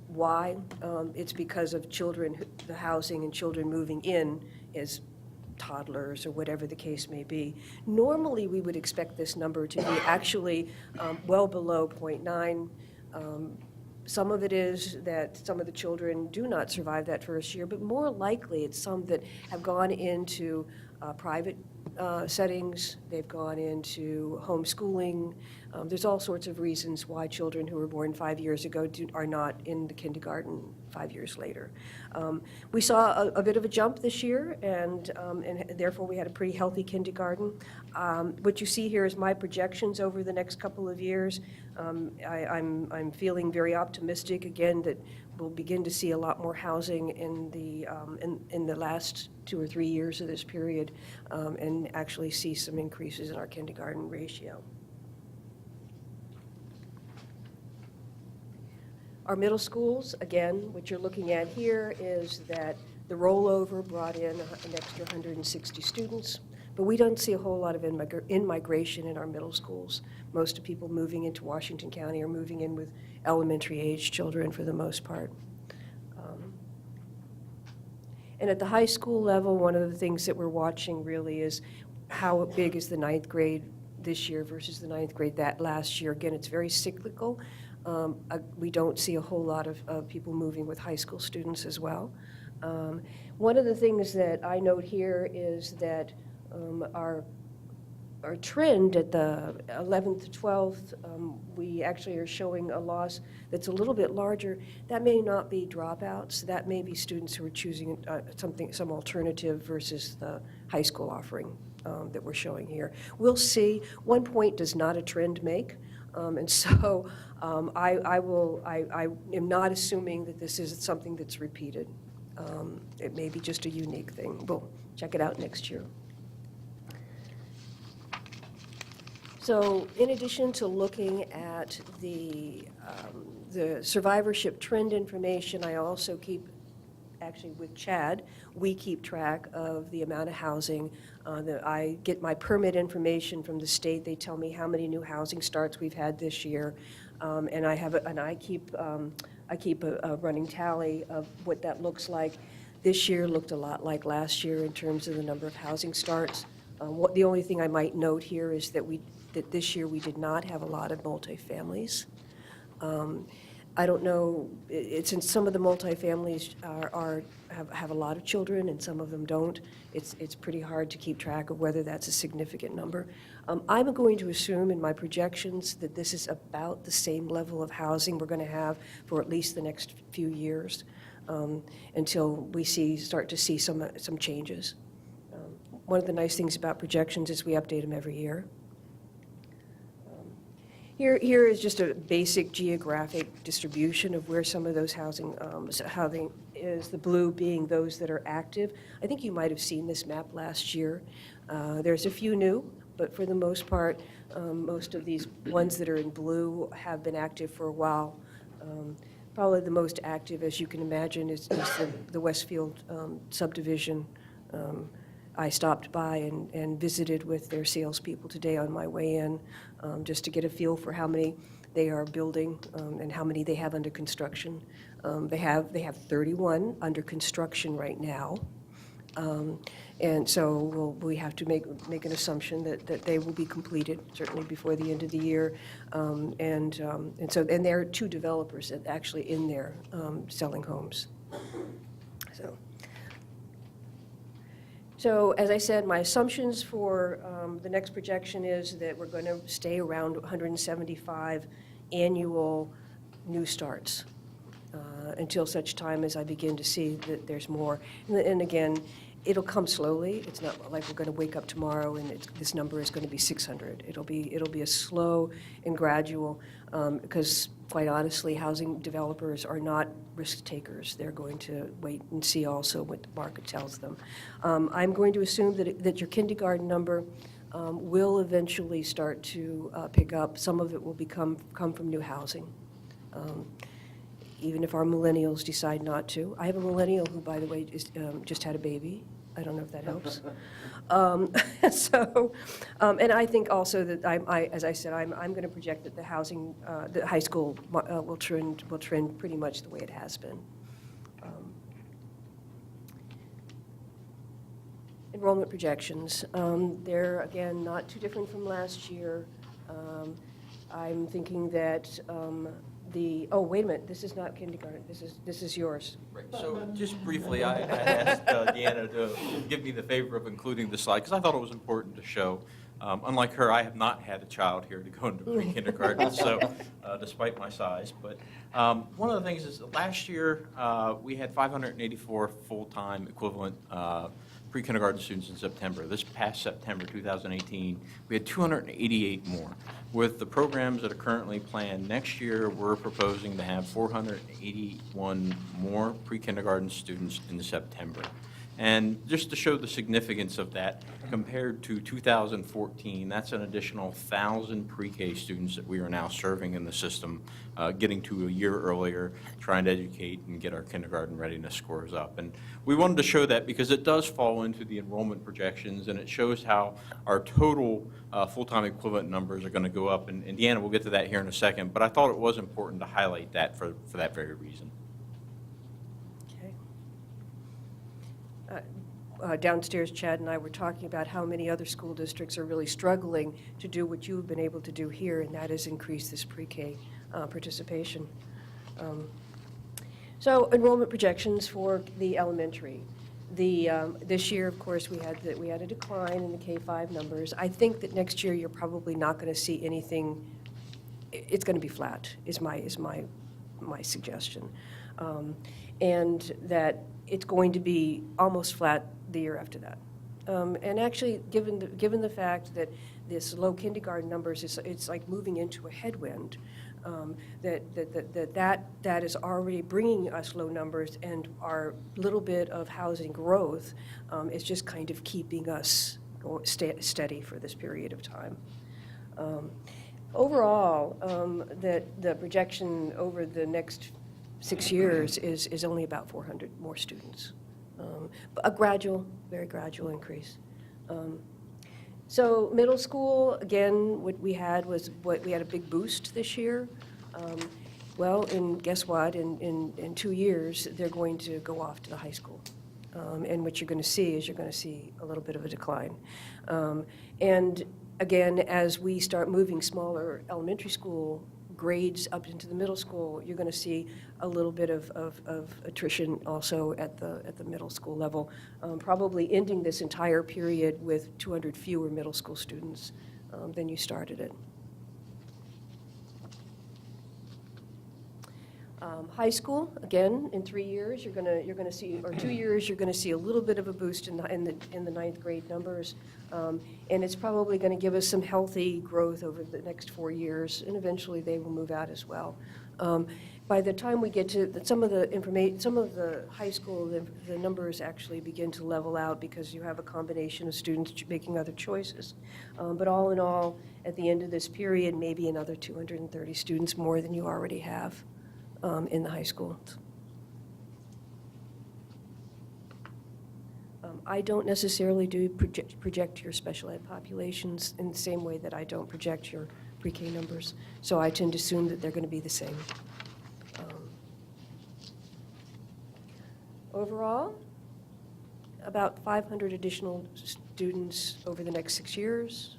Why? It's because of children, the housing and children moving in as toddlers or whatever the case may be. Normally, we would expect this number to be actually well below 0.9. Some of it is that some of the children do not survive that first year, but more likely it's some that have gone into private settings, they've gone into homeschooling. There's all sorts of reasons why children who were born 5 years ago are not in the kindergarten 5 years later. We saw a bit of a jump this year, and therefore we had a pretty healthy kindergarten. What you see here is my projections over the next couple of years. I'm feeling very optimistic again that we'll begin to see a lot more housing in the last 2 or 3 years of this period, and actually see some increases in our kindergarten ratio. Our middle schools, again, what you're looking at here is that the rollover brought in an extra 160 students, but we don't see a whole lot of in-migration in our middle schools. Most of people moving into Washington County are moving in with elementary-age children for the most part. And at the high school level, one of the things that we're watching really is how big is the ninth grade this year versus the ninth grade that last year. Again, it's very cyclical. We don't see a whole lot of people moving with high school students as well. One of the things that I note here is that our trend at the 11th to 12th, we actually are showing a loss that's a little bit larger. That may not be dropouts. That may be students who are choosing some alternative versus the high school offering that we're showing here. We'll see. 1 point does not a trend make. And so I am not assuming that this is something that's repeated. It may be just a unique thing. We'll check it out next year. So in addition to looking at the survivorship trend information, I also keep, actually with Chad, we keep track of the amount of housing. I get my permit information from the state. They tell me how many new housing starts we've had this year. And I keep a running tally of what that looks like. This year looked a lot like last year in terms of the number of housing starts. The only thing I might note here is that this year we did not have a lot of multifamilies. I don't know, since some of the multifamilies have a lot of children and some of them don't, it's pretty hard to keep track of whether that's a significant number. I'm going to assume in my projections that this is about the same level of housing we're going to have for at least the next few years, until we start to see some changes. One of the nice things about projections is we update them every year. Here is just a basic geographic distribution of where some of those housing is, the blue being those that are active. I think you might have seen this map last year. There's a few new, but for the most part, most of these ones that are in blue have been active for a while. Probably the most active, as you can imagine, is the Westfield subdivision. I stopped by and visited with their salespeople today on my way in, just to get a feel for how many they are building and how many they have under construction. They have 31 under construction right now. And so we have to make an assumption that they will be completed certainly before the end of the year. And there are 2 developers that actually in there selling homes. So as I said, my assumptions for the next projection is that we're going to stay around 175 annual new starts. until such time as I begin to see that there's more. And again, it'll come slowly. It's not like we're going to wake up tomorrow and this number is going to be 600. It'll be a slow and gradual, because quite honestly, housing developers are not risk takers. They're going to wait and see also what the market tells them. I'm going to assume that your kindergarten number will eventually start to pick up. Some of it will come from new housing. Even if our millennials decide not to. I have a millennial who, by the way, just had a baby. I don't know if that helps. And I think also that as I said, I'm going to project that the high school will trend pretty much the way it has been. Enrollment projections. They're, again, not too different from last year. I'm thinking that oh, wait a minute, this is not kindergarten, this is yours. Right, so just briefly, I asked Deanna to give me the favor of including the slide, because I thought it was important to show. Unlike her, I have not had a child here to go into pre-kindergarten, so despite my size. But one of the things is last year, we had 584 full-time equivalent pre-kindergarten students in September. This past September 2018, we had 288 more. With the programs that are currently planned next year, we're proposing to have 481 more pre-kindergarten students in September. And just to show the significance of that, compared to 2014, that's an additional 1,000 pre-K students that we are now serving in the system, getting to a year earlier, trying to educate and get our kindergarten readiness scores up. And we wanted to show that because it does fall into the enrollment projections, and it shows how our total full-time equivalent numbers are going to go up. And Deanna, we'll get to that here in a second, but I thought it was important to highlight that for that very reason. Downstairs, Chad and I were talking about how many other school districts are really struggling to do what you've been able to do here, and that is increase this pre-K participation. So enrollment projections for the elementary. This year, of course, we had a decline in the K-5 numbers. I think that next year you're probably not going to see anything. It's going to be flat. Is my suggestion, and that it's going to be almost flat the year after that. And actually, given the fact that this low kindergarten numbers, it's like moving into a headwind, that is already bringing us low numbers, and our little bit of housing growth is just kind of keeping us steady for this period of time. Overall, the projection over the next 6 years is only about 400 more students. A very gradual increase. So middle school, again, what we had a big boost this year. Well, and guess what? In 2 years, they're going to go off to the high school. And what you're going to see is a little bit of a decline. And again, as we start moving smaller elementary school grades up into the middle school, you're going to see a little bit of attrition also at the middle school level, probably ending this entire period with 200 fewer middle school students than you started it. High school, again, in 3 years, you're going to see, or 2 years, you're going to see a little bit of a boost in the ninth grade numbers, and it's probably going to give us some healthy growth over the next 4 years, and eventually they will move out as well. By the time we get to some of the high school, the numbers actually begin to level out because you have a combination of students making other choices. But all in all, at the end of this period, maybe another 230 students more than you already have in the high school. I don't necessarily project your special ed populations in the same way that I don't project your pre-K numbers, so I tend to assume that they're going to be the same. Overall, about 500 additional students over the next 6 years,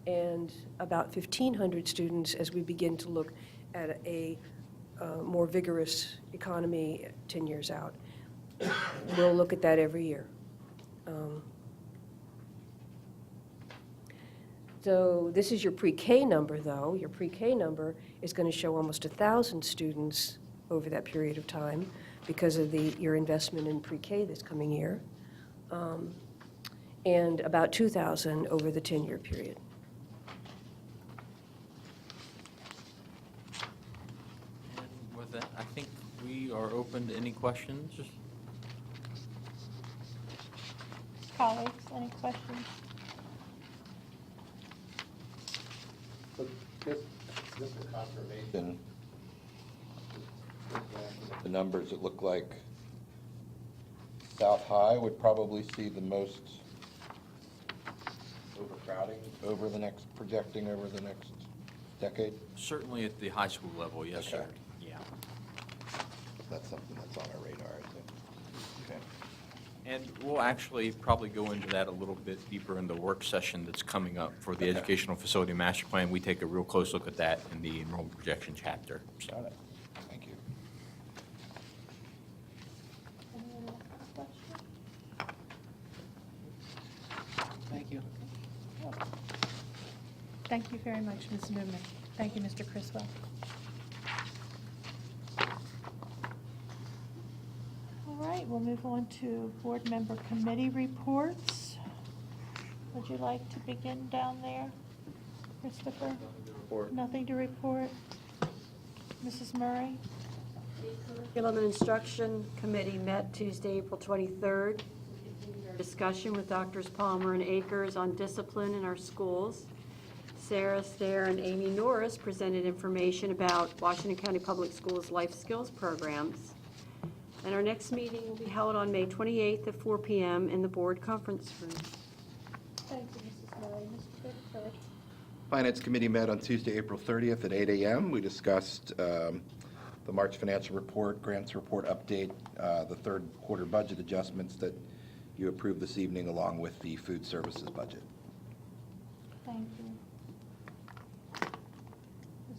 and about 1,500 students as we begin to look at a more vigorous economy 10 years out. We'll look at that every year. So this is your pre-K number, though. Your pre-K number is going to show almost 1,000 students over that period of time because of your investment in pre-K this coming year, and about 2,000 over the 10-year period. And with that, I think we are open to any questions. Colleagues, any questions? Just for confirmation, the numbers, it look like South High would probably see the most overcrowding projecting over the next decade? Certainly at the high school level, yes, sir. Okay. Yeah. That's something that's on our radar, I think. Okay. And we'll actually probably go into that a little bit deeper in the work session that's coming up for the Okay. Educational Facility Master Plan. We take a real close look at that in the enrollment projection chapter. Got it. Thank you. Thank you. Thank you very much, Ms. Newman. Thank you, Mr. Criswell. All right, we'll move on to board member committee reports. Would you like to begin down there, Christopher? Nothing to report? Mrs. Murray? Curriculum and Instruction Committee met Tuesday, April 23rd. Our discussion with Drs. Palmer and Akers on discipline in our schools. Sarah Stair and Amy Norris presented information about Washington County Public Schools life skills programs. And our next meeting will be held on May 28th at 4 p.m. in the board conference room. Thank you, Mrs. Murray. Mr. Bickford? Finance Committee met on Tuesday, April 30th at 8 a.m. We discussed the March financial report, grants report update, the third quarter budget adjustments that you approved this evening, along with the food services budget. Thank you.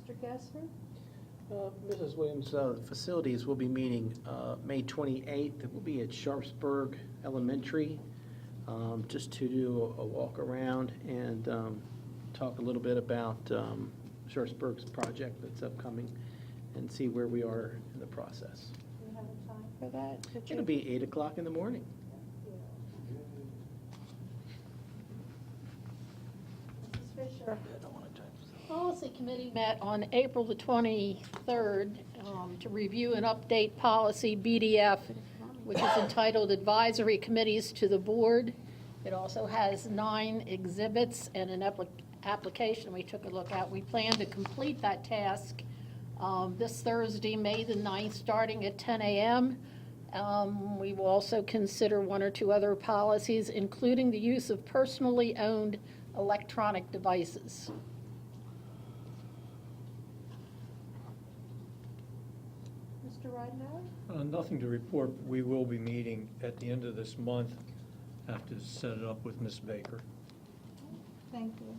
Mr. Gessler? Mrs. Williams, facilities will be meeting May 28th. It will be at Sharpsburg Elementary, just to do a walk around and talk a little bit about Sharpsburg's project that's upcoming and see where we are in the process. Do you have a time for that? Did you- It'll be 8 o'clock in the morning. Mrs. Fisher? Policy Committee met on April the 23rd to review and update policy BDF, which is entitled Advisory Committees to the Board. It also has 9 exhibits and an application we took a look at. We plan to complete that task this Thursday, May the 9th, starting at 10 a.m. We will also consider 1 or 2 other policies, including the use of personally owned electronic devices. Mr. Ridenour? Nothing to report. We will be meeting at the end of this month. Have to set it up with Ms. Baker. Thank you.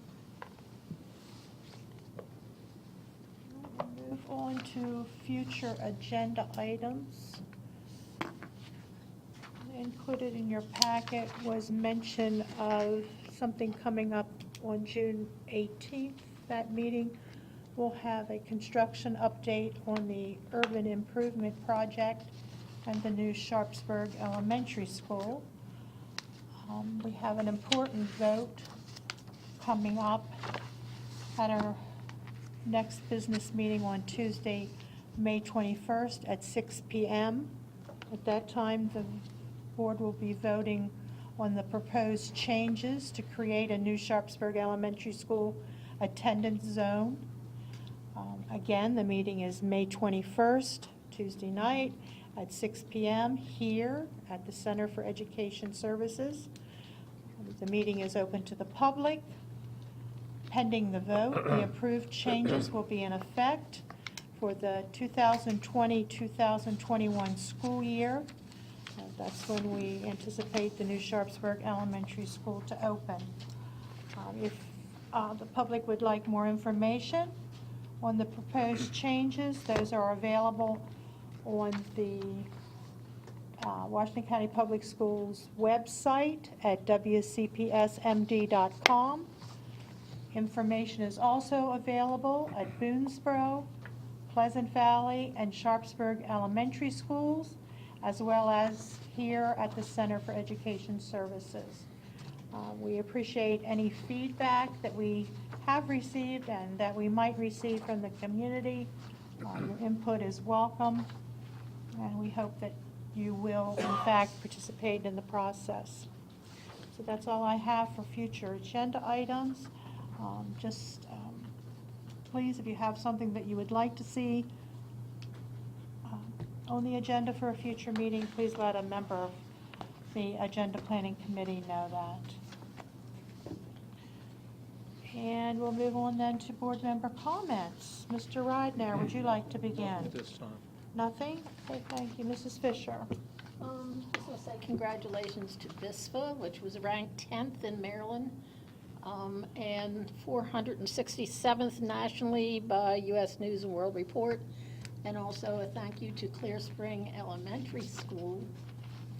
We'll move on to future agenda items. Included in your packet was mention of something coming up on June 18th. That meeting will have a construction update on the urban improvement project and the new Sharpsburg Elementary School. We have an important vote coming up at our next business meeting on Tuesday, May 21st at 6 p.m. At that time, the board will be voting on the proposed changes to create a new Sharpsburg Elementary School attendance zone. Again, the meeting is May 21st, Tuesday night, at 6 p.m. here at the Center for Education Services. The meeting is open to the public. Pending the vote, the approved changes will be in effect for the 2020-2021 school year. That's when we anticipate the new Sharpsburg Elementary School to open. If the public would like more information on the proposed changes, those are available on the Washington County Public Schools website at wcpsmd.com. Information is also available at Boonesboro, Pleasant Valley and Sharpsburg Elementary Schools, as well as here at the Center for Education Services. We appreciate any feedback that we have received and that we might receive from the community. Your input is welcome, and we hope that you will, in fact, participate in the process. So that's all I have for future agenda items. Please, if you have something that you would like to see on the agenda for a future meeting, please let a member of the Agenda Planning Committee know that. And we'll move on then to board member comments. Mr. Ridenour, would you like to begin? At this time. Nothing? Okay, thank you. Mrs. Fisher. Just want to say congratulations to BISFA, which was ranked 10th in Maryland, and 467th nationally by U.S. News and World Report. And also a thank you to Clear Spring Elementary School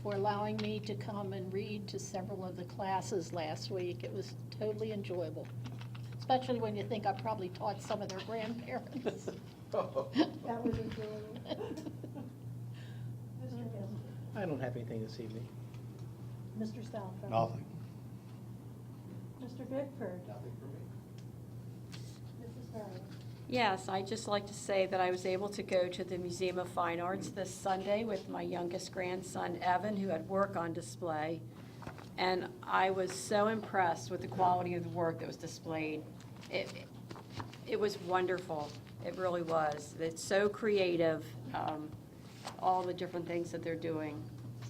for allowing me to come and read to several of the classes last week. It was totally enjoyable, especially when you think I probably taught some of their grandparents. That was enjoyable. I don't have anything this evening. Mr. Southam. Nothing. Mr. Bickford. Nothing for me. Mrs. Hurley. Yes, I'd just like to say that I was able to go to the Museum of Fine Arts this Sunday with my youngest grandson, Evan, who had work on display. And I was so impressed with the quality of the work that was displayed. It was wonderful. It really was. It's so creative, all the different things that they're doing.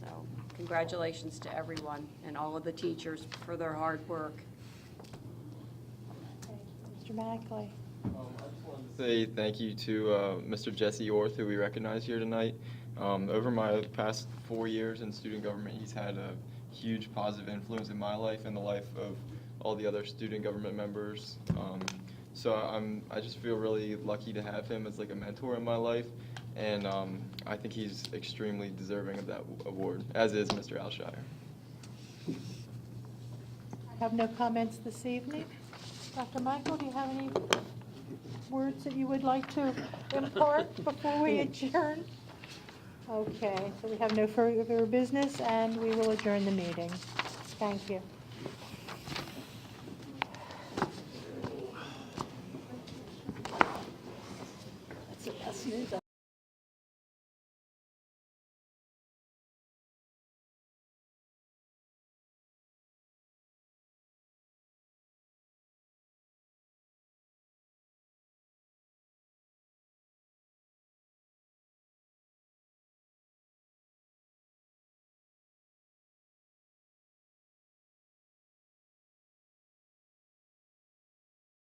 So congratulations to everyone and all of the teachers for their hard work. Mr. Mackley. Say thank you to Mr. Jesse Orth, who we recognize here tonight. Over my past 4 years in student government, he's had a huge positive influence in my life and the life of all the other student government members. So I just feel really lucky to have him as like a mentor in my life, and I think he's extremely deserving of that award, as is Mr. Alshire. I have no comments this evening. Dr. Michael, do you have any words that you would like to impart before we adjourn? Okay, so we have no further business, and we will adjourn the meeting. Thank you.